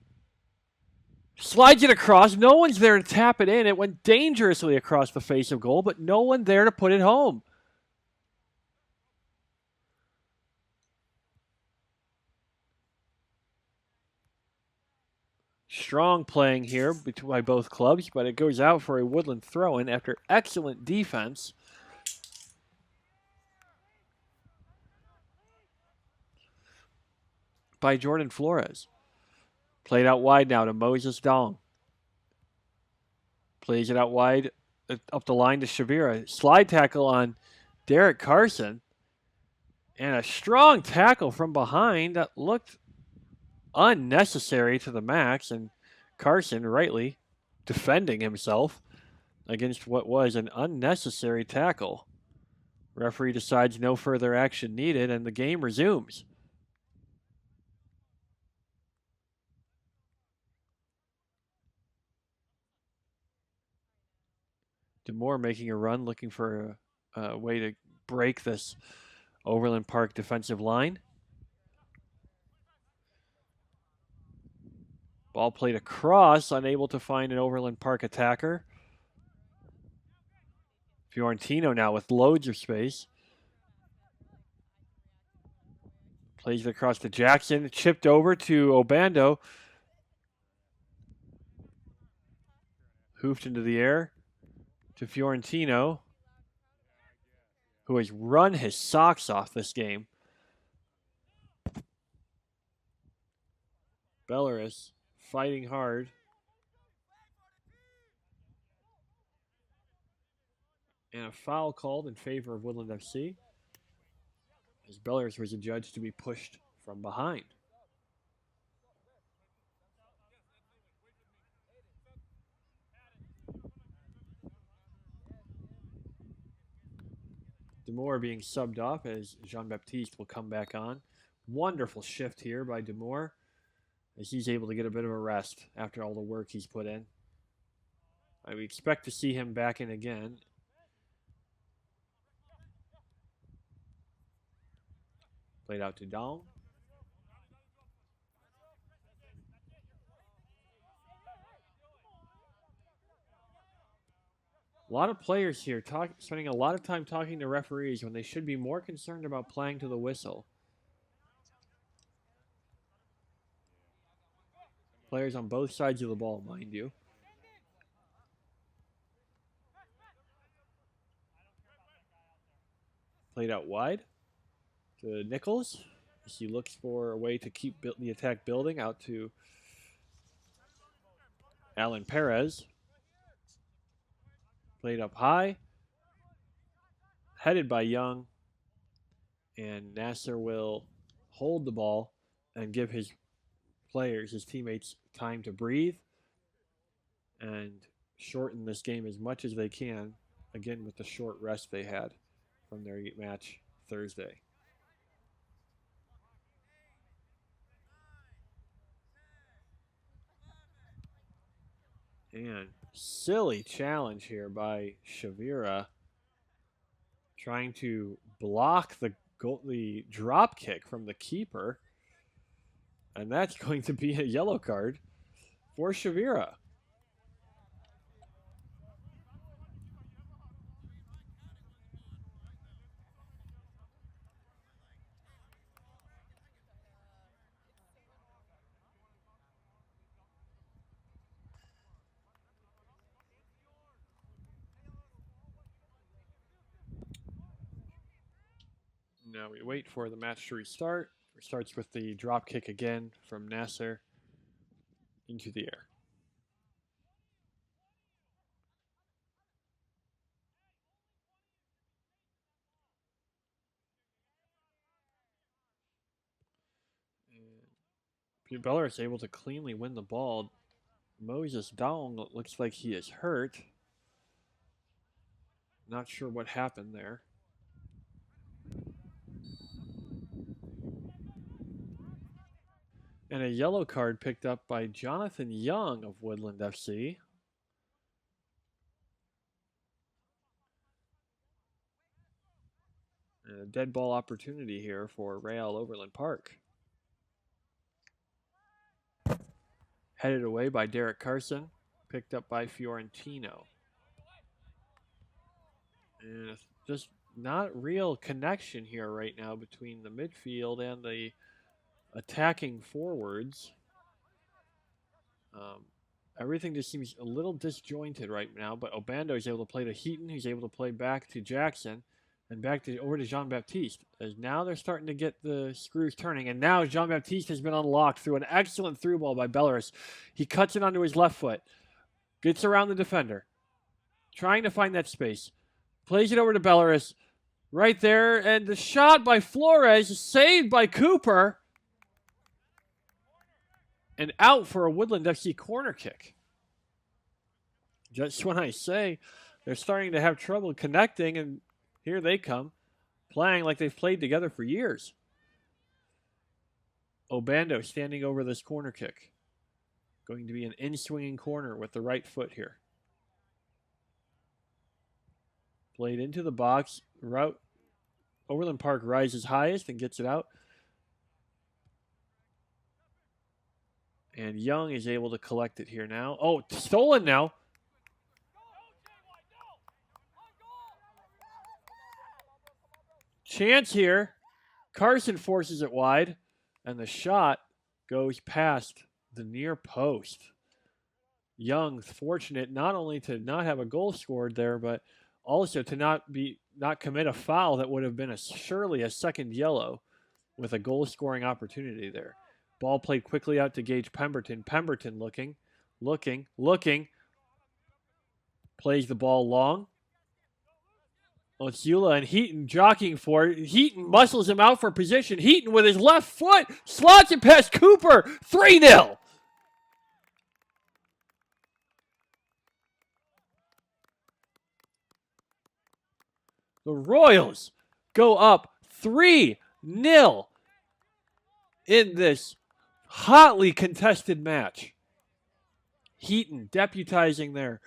Slides it across. No one's there to tap it in. It went dangerously across the face of goal, but no one there to put it home. Strong playing here by both clubs, but it goes out for a Woodland throw-in after excellent defense. By Jordan Flores. Played out wide now to Moses Daung. Plays it out wide up the line to Shavira. Slide tackle on Derek Carson. And a strong tackle from behind that looked unnecessary to the max. And Carson rightly defending himself against what was an unnecessary tackle. Referee decides no further action needed and the game resumes. DeMoure making a run, looking for a way to break this Overland Park defensive line. Ball played across, unable to find an Overland Park attacker. Fiorentino now with loads of space. Plays it across to Jackson. Chipped over to Obando. Hoofed into the air to Fiorentino, who has run his socks off this game. Belarus fighting hard. And a foul called in favor of Woodland FC, as Belarus was adjudged to be pushed from behind. DeMoure being subbed off as Jean-Baptiste will come back on. Wonderful shift here by DeMoure, as he's able to get a bit of a rest after all the work he's put in. I would expect to see him back in again. Played out to Daung. A lot of players here spending a lot of time talking to referees when they should be more concerned about playing to the whistle. Players on both sides of the ball, mind you. Played out wide to Nichols as he looks for a way to keep the attack building, out to Alan Perez. Played up high, headed by Young, and Nasser will hold the ball and give his players, his teammates, time to breathe and shorten this game as much as they can, again with the short rest they had from their match Thursday. And silly challenge here by Shavira, trying to block the drop kick from the keeper. And that's going to be a yellow card for Shavira. Now we wait for the match to restart. Restarts with the drop kick again from Nasser into the air. And Belarus able to cleanly win the ball. Moses Daung looks like he is hurt. Not sure what happened there. And a yellow card picked up by Johnathan Young of Woodland FC. And a dead ball opportunity here for Real Overland Park. Headed away by Derek Carson. Picked up by Fiorentino. And just not real connection here right now between the midfield and the attacking forwards. Everything just seems a little disjointed right now, but Obando is able to play to Heaton, who's able to play back to Jackson, and over to Jean-Baptiste. As now they're starting to get the screws turning, and now Jean-Baptiste has been unlocked through an excellent through ball by Belarus. He cuts it onto his left foot, gets around the defender, trying to find that space, plays it over to Belarus, right there, and the shot by Flores is saved by Cooper. And out for a Woodland FC corner kick. Just when I say they're starting to have trouble connecting, and here they come, playing like they've played together for years. Obando standing over this corner kick. Going to be an in-swinging corner with the right foot here. Played into the box. Overland Park rises highest and gets it out. And Young is able to collect it here now. Oh, stolen now. Chance here. Carson forces it wide, and the shot goes past the near post. Young fortunate not only to not have a goal scored there, but also to not commit a foul that would have been surely a second yellow with a goal scoring opportunity there. Ball played quickly out to Gage Pemberton. Pemberton looking, plays the ball long. Osula and Heaton jockeying for it. Heaton muscles him out for position. Heaton with his left foot slots it past Cooper. 3-0. The Royals go up 3-0 in this hotly contested match. Heaton deputizing there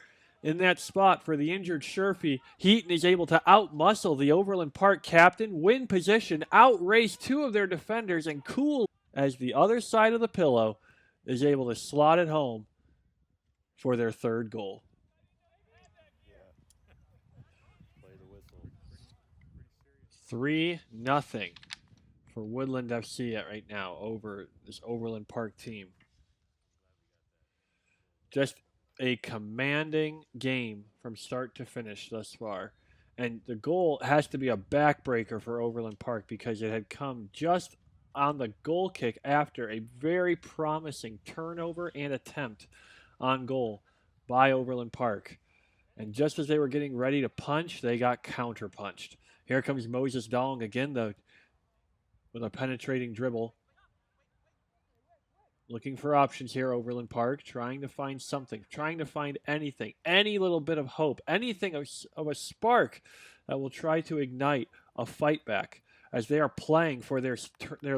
in that spot for the injured Sherfy. Heaton is able to outmuscle the Overland Park captain, win position, outrace two of their defenders, and cool as the other side of the pillow is able to slot it home for their third goal. 3-0 for Woodland FC right now over this Overland Park team. Just a commanding game from start to finish thus far. And the goal has to be a backbreaker for Overland Park because it had come just on the goal kick after a very promising turnover and attempt on goal by Overland Park. And just as they were getting ready to punch, they got counter-punched. Here comes Moses Daung again, though, with a penetrating dribble. Looking for options here, Overland Park, trying to find something, trying to find anything, any little bit of hope, anything of a spark that will try to ignite a fight back as they are playing for their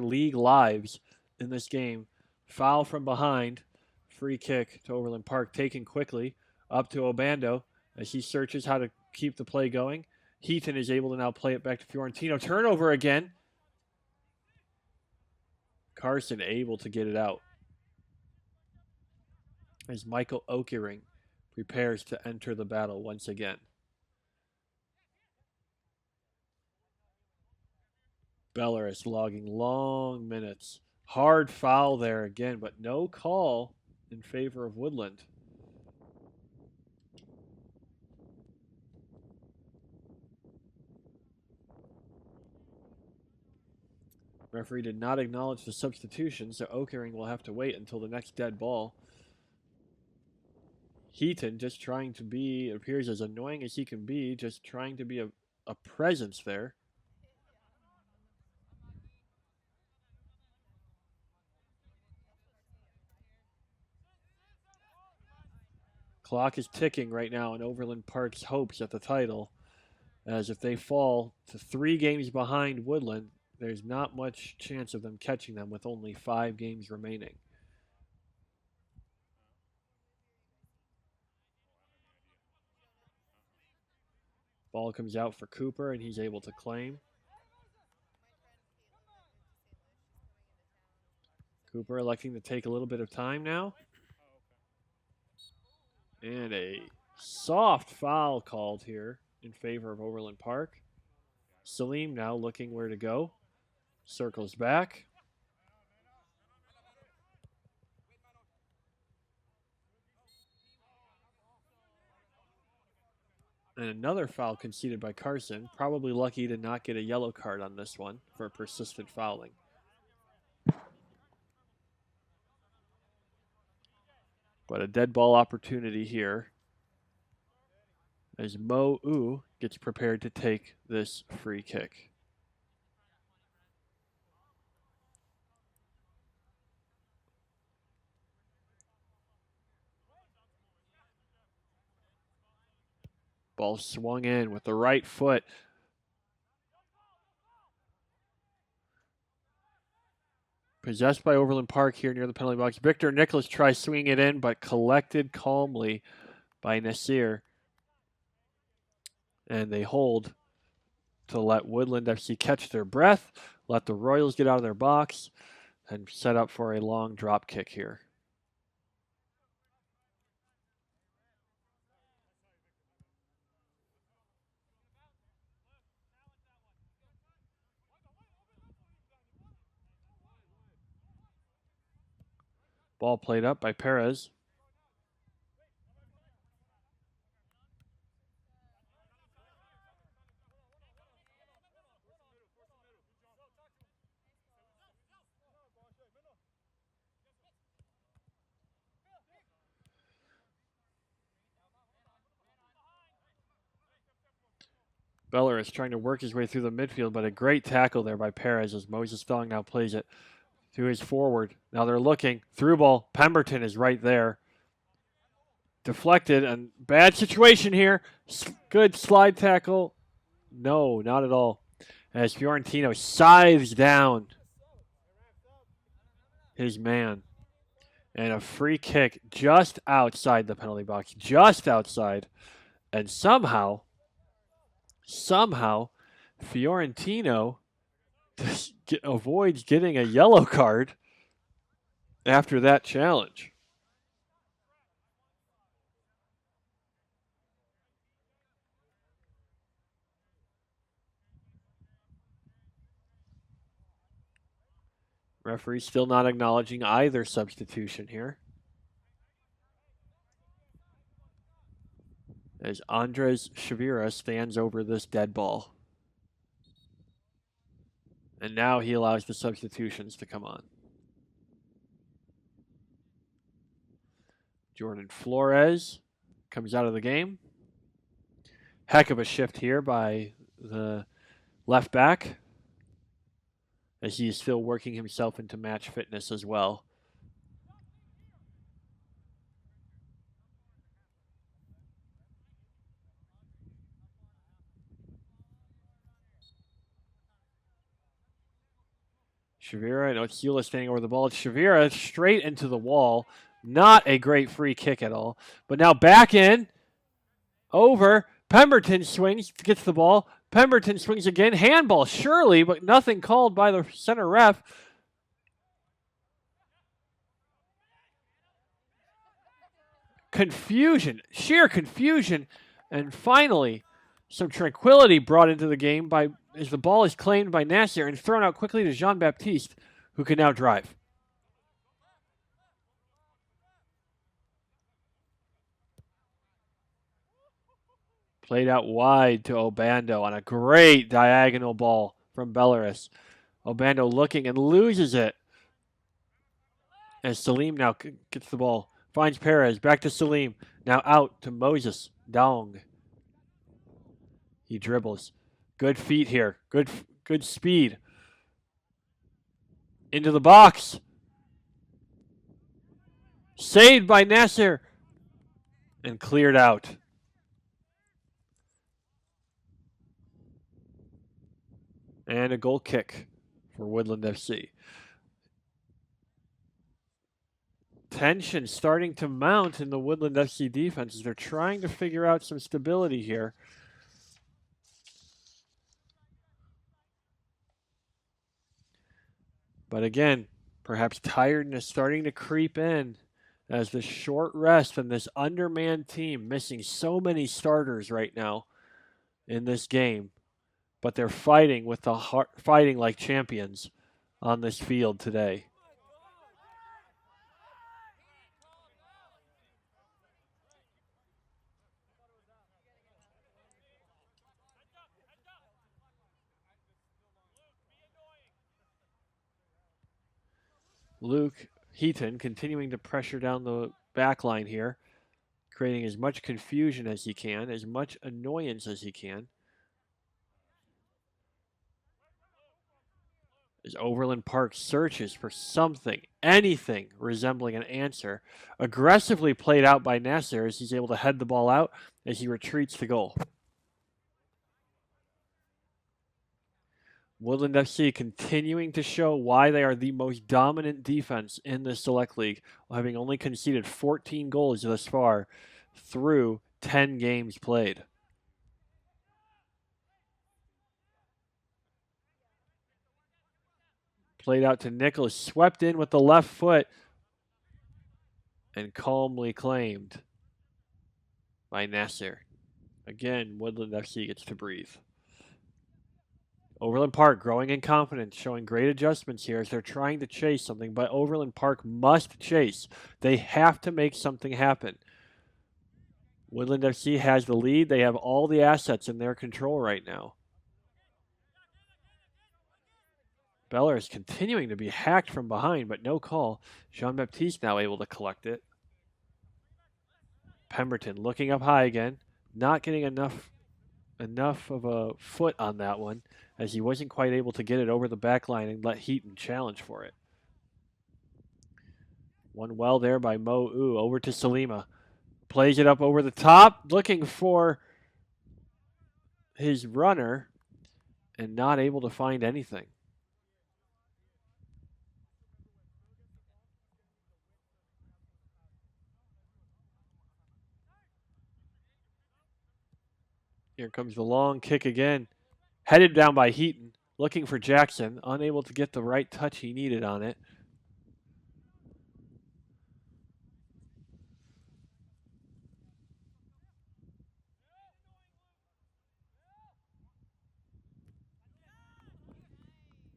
league lives in this game. Foul from behind, free kick to Overland Park, taken quickly, up to Obando as he searches how to keep the play going. Heaton is able to now play it back to Fiorentino. Turnover again. Carson able to get it out as Michael Okering prepares to enter the battle once again. Belleris logging long minutes. Hard foul there again, but no call in favor of Woodland. Referee did not acknowledge the substitution, so Okering will have to wait until the next dead ball. Heaton just trying to be, it appears as annoying as he can be, just trying to be a presence there. Clock is ticking right now in Overland Park's hopes at the title, as if they fall to 3 games behind Woodland, there's not much chance of them catching them with only 5 games remaining. Ball comes out for Cooper, and he's able to claim. Cooper electing to take a little bit of time now. And a soft foul called here in favor of Overland Park. Salim now looking where to go. Circles back. And another foul conceded by Carson. Probably lucky to not get a yellow card on this one for persistent fouling. But a dead ball opportunity here as Moe Oo gets prepared to take this free kick. Ball swung in with the right foot. Possessed by Overland Park here near the penalty box. Victor Nicholas tries swinging it in, but collected calmly by Nasir. And they hold to let Woodland FC catch their breath, let the Royals get out of their box, and set up for a long drop kick here. Ball played up by Perez. Beller is trying to work his way through the midfield, but a great tackle there by Perez as Moses Daung now plays it to his forward. Now they're looking. Through ball. Pemberton is right there. Deflected and bad situation here. Good slide tackle. No, not at all. As Fiorentino scythes down his man. And a free kick just outside the penalty box. Just outside. And somehow, Fiorentino avoids getting a yellow card after that challenge. Referee still not acknowledging either substitution here. As Andres Chavira stands over this dead ball. And now he allows the substitutions to come on. Jordan Flores comes out of the game. Heck of a shift here by the left back, as he is still working himself into match fitness as well. Chavira and Otsula standing over the ball. Chavira straight into the wall. Not a great free kick at all. But now back in. Over. Pemberton swings, gets the ball. Pemberton swings again. Handball, surely, but nothing called by the center ref. Confusion. Sheer confusion. And finally, some tranquility brought into the game by as the ball is claimed by Nasser and thrown out quickly to Jean-Baptiste, who can now drive. Played out wide to Obando on a great diagonal ball from Belarus. Obando looking and loses it. As Salim now gets the ball. Finds Perez. Back to Salim. Now out to Moses Daung. He dribbles. Good feet here. Good speed. Into the box. Saved by Nasser. And cleared out. And a goal kick for Woodland FC. Tension starting to mount in the Woodland FC defense as they're trying to figure out some stability here. But again, perhaps tiredness starting to creep in as the short rest and this undermanned team missing so many starters right now in this game. But they're fighting with the heart, fighting like champions on this field today. Luke Heaton continuing to pressure down the back line here, creating as much confusion as he can, as much annoyance as he can. As Overland Park searches for something, anything resembling an answer, aggressively played out by Nasser as he's able to head the ball out as he retreats to goal. Woodland FC continuing to show why they are the most dominant defense in the Select League, having only conceded 14 goals thus far through 10 games played. Played out to Nicholas, swept in with the left foot, and calmly claimed by Nasser. Again, Woodland FC gets to breathe. Overland Park growing in confidence, showing great adjustments here as they're trying to chase something, but Overland Park must chase. They have to make something happen. Woodland FC has the lead. They have all the assets in their control right now. Beller is continuing to be hacked from behind, but no call. Jean-Baptiste now able to collect it. Pemberton looking up high again, not getting enough of a foot on that one, as he wasn't quite able to get it over the back line and let Heaton challenge for it. One well there by Moe Oo, over to Salima. Plays it up over the top, looking for his runner, and not able to find anything. Here comes the long kick again. Headed down by Heaton, looking for Jackson, unable to get the right touch he needed on it.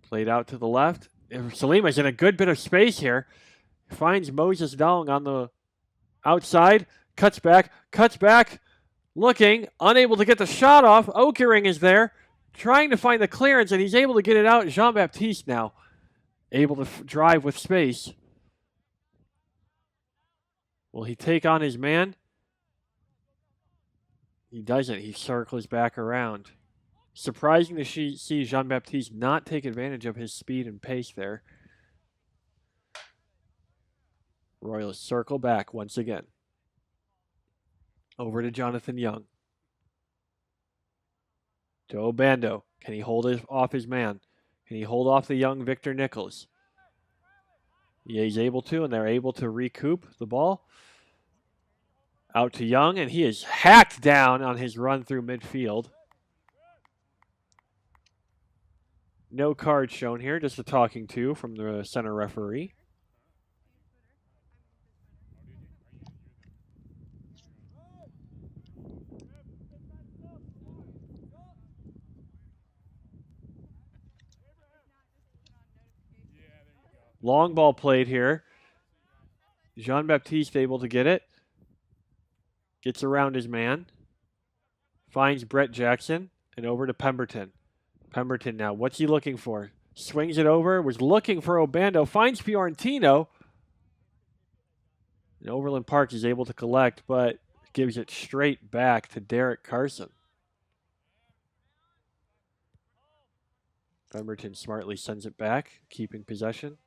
Played out to the left. Salima's in a good bit of space here. Finds Moses Daung on the outside. Cuts back. Looking, unable to get the shot off. Okering is there, trying to find the clearance, and he's able to get it out. Jean-Baptiste now able to drive with space. Will he take on his man? He doesn't. He circles back around. Surprising to see Jean-Baptiste not take advantage of his speed and pace there. Royalists circle back once again. Over to Johnathan Young. To Obando. Can he hold off his man? Can he hold off the young Victor Nichols? Yeah, he's able to, and they're able to recoup the ball. Out to Young, and he is hacked down on his run through midfield. No card shown here, just a talking to from the center referee. Long ball played here. Jean-Baptiste able to get it. Gets around his man. Finds Brett Jackson and over to Pemberton. Pemberton now, what's he looking for? Swings it over, was looking for Obando, finds Fiorentino. And Overland Park is able to collect, but gives it straight back to Derek Carson. Pemberton smartly sends it back, keeping possession.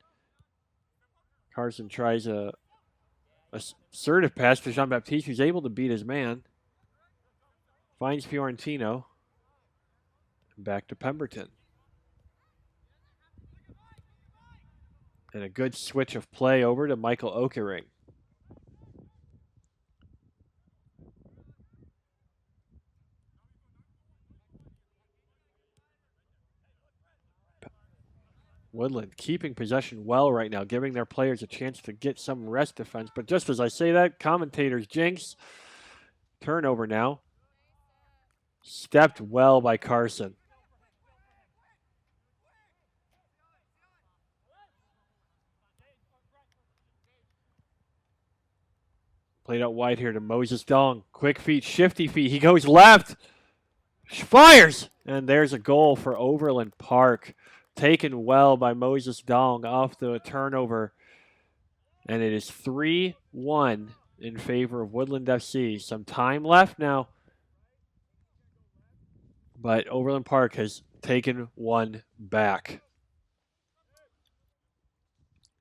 Carson tries a assertive pass to Jean-Baptiste, who's able to beat his man. Finds Fiorentino. And back to Pemberton. And a good switch of play over to Michael Okering. Woodland keeping possession well right now, giving their players a chance to get some rest defense. But just as I say that, commentators jinx. Turnover now. Stepped well by Carson. Played out wide here to Moses Daung. Quick feet, shifty feet. He goes left. Fires! And there's a goal for Overland Park. Taken well by Moses Daung off the turnover. And it is 3-1 in favor of Woodland FC. Some time left now. But Overland Park has taken one back.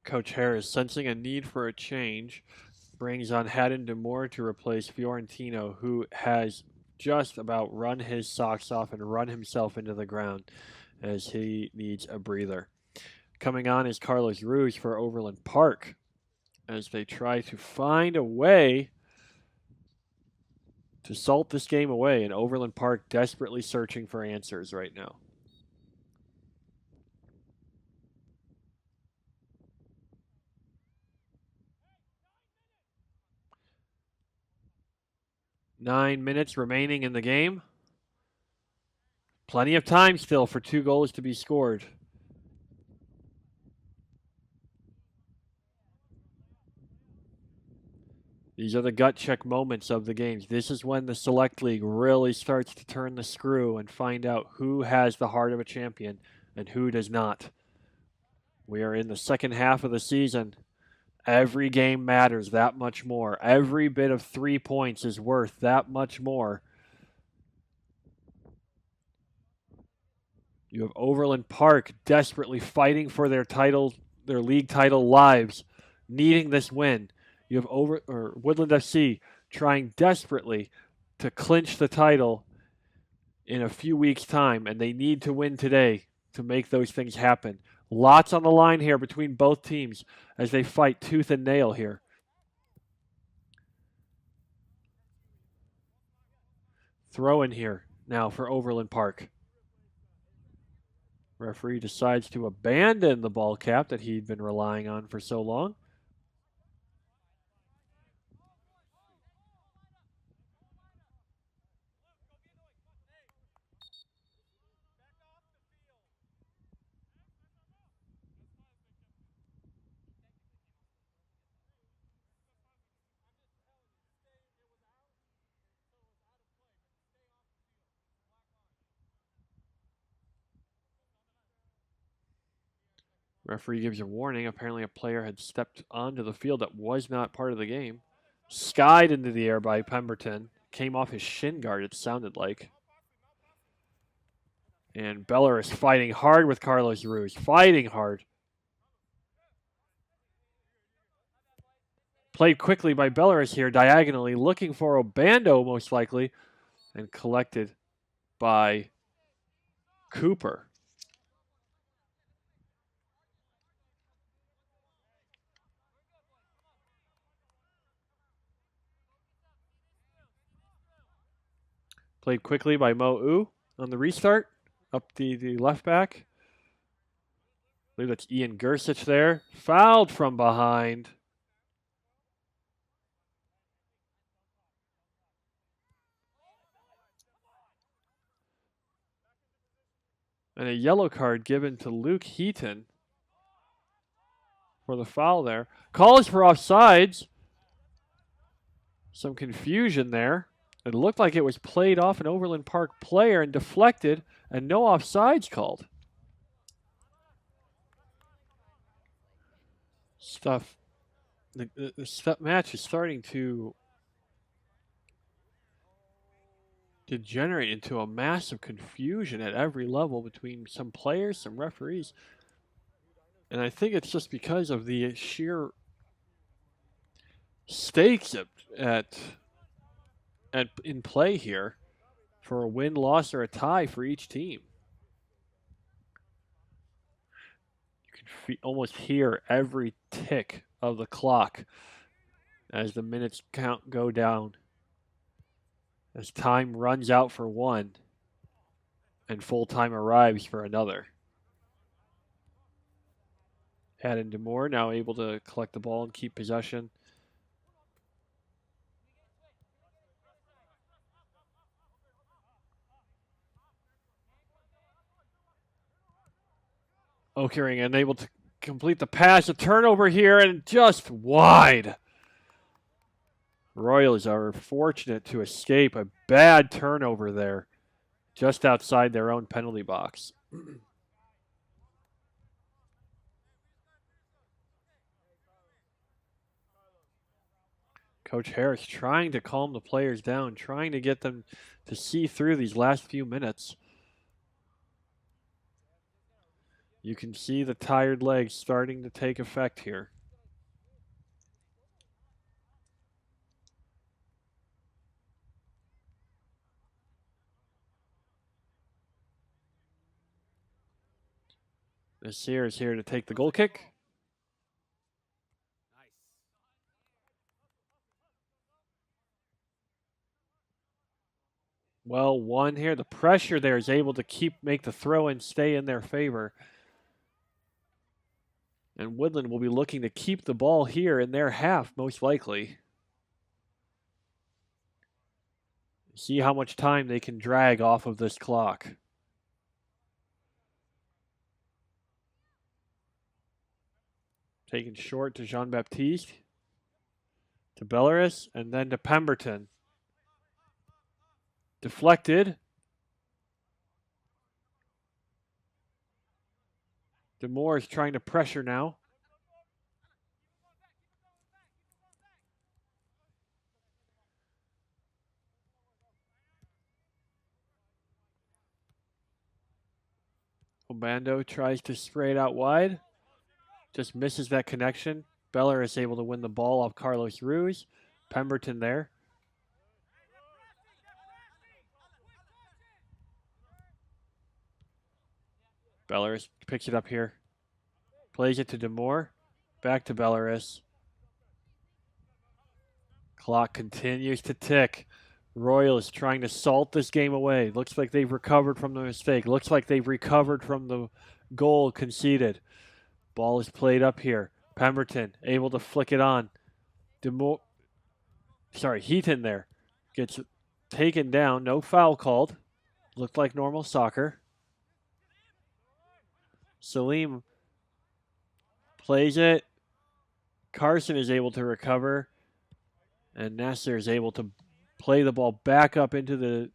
Coach Harris sensing a need for a change. Brings on Haddon DeMoure to replace Fiorentino, who has just about run his socks off and run himself into the ground as he needs a breather. Coming on is Carlos Ruiz for Overland Park as they try to find a way to salt this game away, and Overland Park desperately searching for answers right now. "9 minutes remaining in the game. Plenty of time still for 2 goals to be scored. These are the gut check moments of the games. This is when the Select League really starts to turn the screw and find out who has the heart of a champion and who does not. We are in the second half of the season. Every game matters that much more. Every bit of 3 points is worth that much more. You have Overland Park desperately fighting for their league title lives, needing this win. You have Woodland FC trying desperately to clinch the title in a few weeks' time, and they need to win today to make those things happen. Lots on the line here between both teams as they fight tooth and nail here. Throw in here now for Overland Park. Referee decides to abandon the ball cap that he'd been relying on for so long. Referee gives a warning. Apparently a player had stepped onto the field that was not part of the game. Skied into the air by Pemberton. Came off his shin guard, it sounded like. And Beller is fighting hard with Carlos Ruiz. Fighting hard. Played quickly by Bellaris here, diagonally, looking for Obando most likely, and collected by Cooper. Played quickly by Moe Oo on the restart, up the left back. I believe that's Ian Gersich there. Fouled from behind. And a yellow card given to Luke Heaton for the foul there. Calls for offsides. Some confusion there. It looked like it was played off an Overland Park player and deflected, and no offsides called. The match is starting to degenerate into a massive confusion at every level between some players, some referees. And I think it's just because of the sheer stakes in play here for a win, loss, or a tie for each team. You can almost hear every tick of the clock as the minutes go down, as time runs out for one and full time arrives for another. Haddon DeMoure now able to collect the ball and keep possession. Okering unable to complete the pass. A turnover here and just wide. Royals are fortunate to escape a bad turnover there, just outside their own penalty box. Coach Harris trying to calm the players down, trying to get them to see through these last few minutes. You can see the tired legs starting to take effect here. Nasir is here to take the goal kick. Well won here. The pressure there is able to make the throw and stay in their favor. And Woodland will be looking to keep the ball here in their half, most likely. See how much time they can drag off of this clock. Taken short to Jean-Baptiste. To Belleris, and then to Pemberton. Deflected. DeMoure is trying to pressure now. Obando tries to spray it out wide. Just misses that connection. Beller is able to win the ball off Carlos Ruiz. Pemberton there. Belleris picks it up here. Plays it to DeMoure. Back to Belleris. Clock continues to tick. Royal is trying to salt this game away. Looks like they've recovered from the mistake. Looks like they've recovered from the goal conceded. Ball is played up here. Pemberton able to flick it on. Heaton there. Gets taken down. No foul called. Looked like normal soccer. Salim plays it. Carson is able to recover. And Nasser is able to play the ball back up into the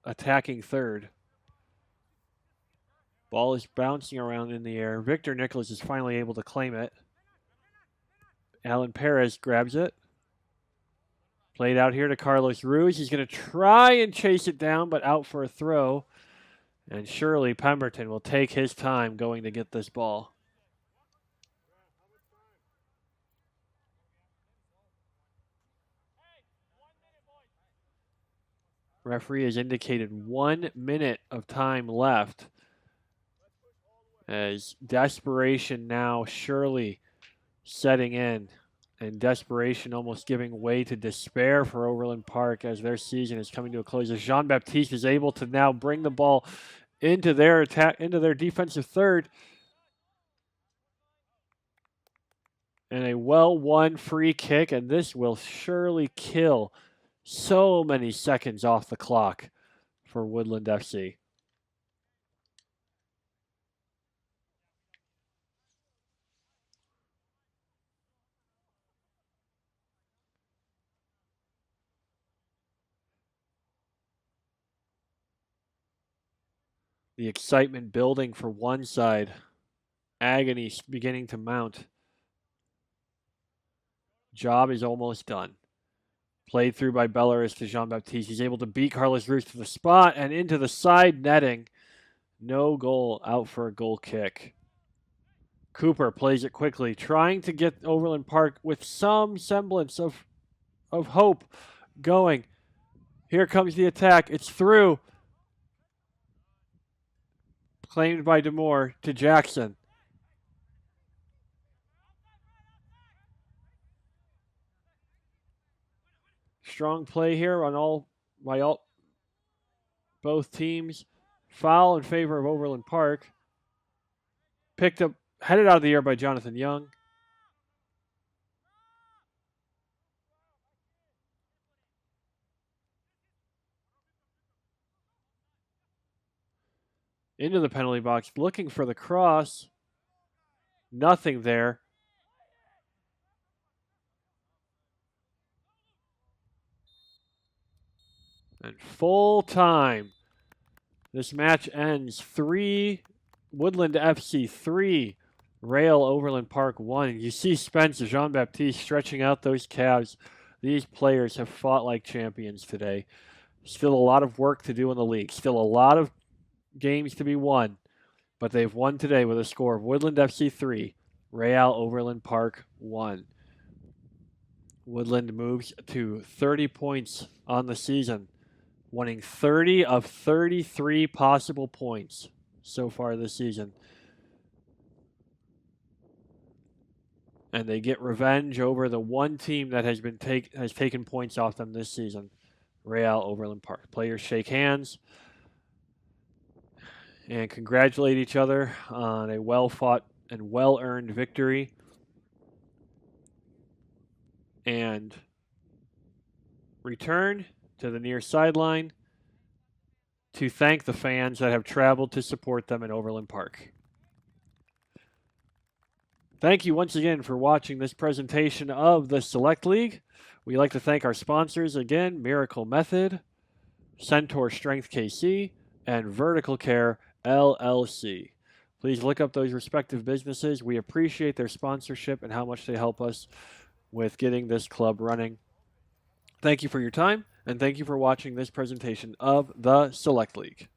attacking third. Ball is bouncing around in the air. Victor Nicholas is finally able to claim it. Alan Perez grabs it. Played out here to Carlos Ruiz. He's going to try and chase it down, but out for a throw. And surely Pemberton will take his time going to get this ball. Referee has indicated 1 minute of time left, as desperation now surely setting in, and desperation almost giving way to despair for Overland Park as their season is coming to a close. As Jean-Baptiste is able to now bring the ball into their attack, into their defensive third. And a well-won free kick, and this will surely kill so many seconds off the clock for Woodland FC. The excitement building for one side. Agony beginning to mount. Job is almost done. Played through by Belleris to Jean-Baptiste. He's able to beat Carlos Ruiz to the spot and into the side netting. No goal, out for a goal kick. Cooper plays it quickly, trying to get Overland Park with some semblance of hope going. Here comes the attack. It's through. Claimed by DeMoure to Jackson. Strong play here on both teams. Foul in favor of Overland Park. Picked up, headed out of the air by Johnathan Young. Into the penalty box, looking for the cross. Nothing there. And full time. This match ends 3, Woodland FC 3, Real Overland Park 1. You see Spence and Jean-Baptiste stretching out those calves. These players have fought like champions today. Still a lot of work to do in the league. Still a lot of games to be won. But they've won today with a score of Woodland FC 3, Real Overland Park 1. Woodland moves to 30 points on the season, winning 30 of 33 possible points so far this season. And they get revenge over the one team that has taken points off them this season, Real Overland Park. Players shake hands and congratulate each other on a well-fought and well-earned victory. And return to the near sideline to thank the fans that have traveled to support them in Overland Park. Thank you once again for watching this presentation of the Select League. We'd like to thank our sponsors again, Miracle Method, Centaur Strength KC, and Vertical Care LLC. Please look up those respective businesses. We appreciate their sponsorship and how much they help us with getting this club running. Thank you for your time, and thank you for watching this presentation of the Select League.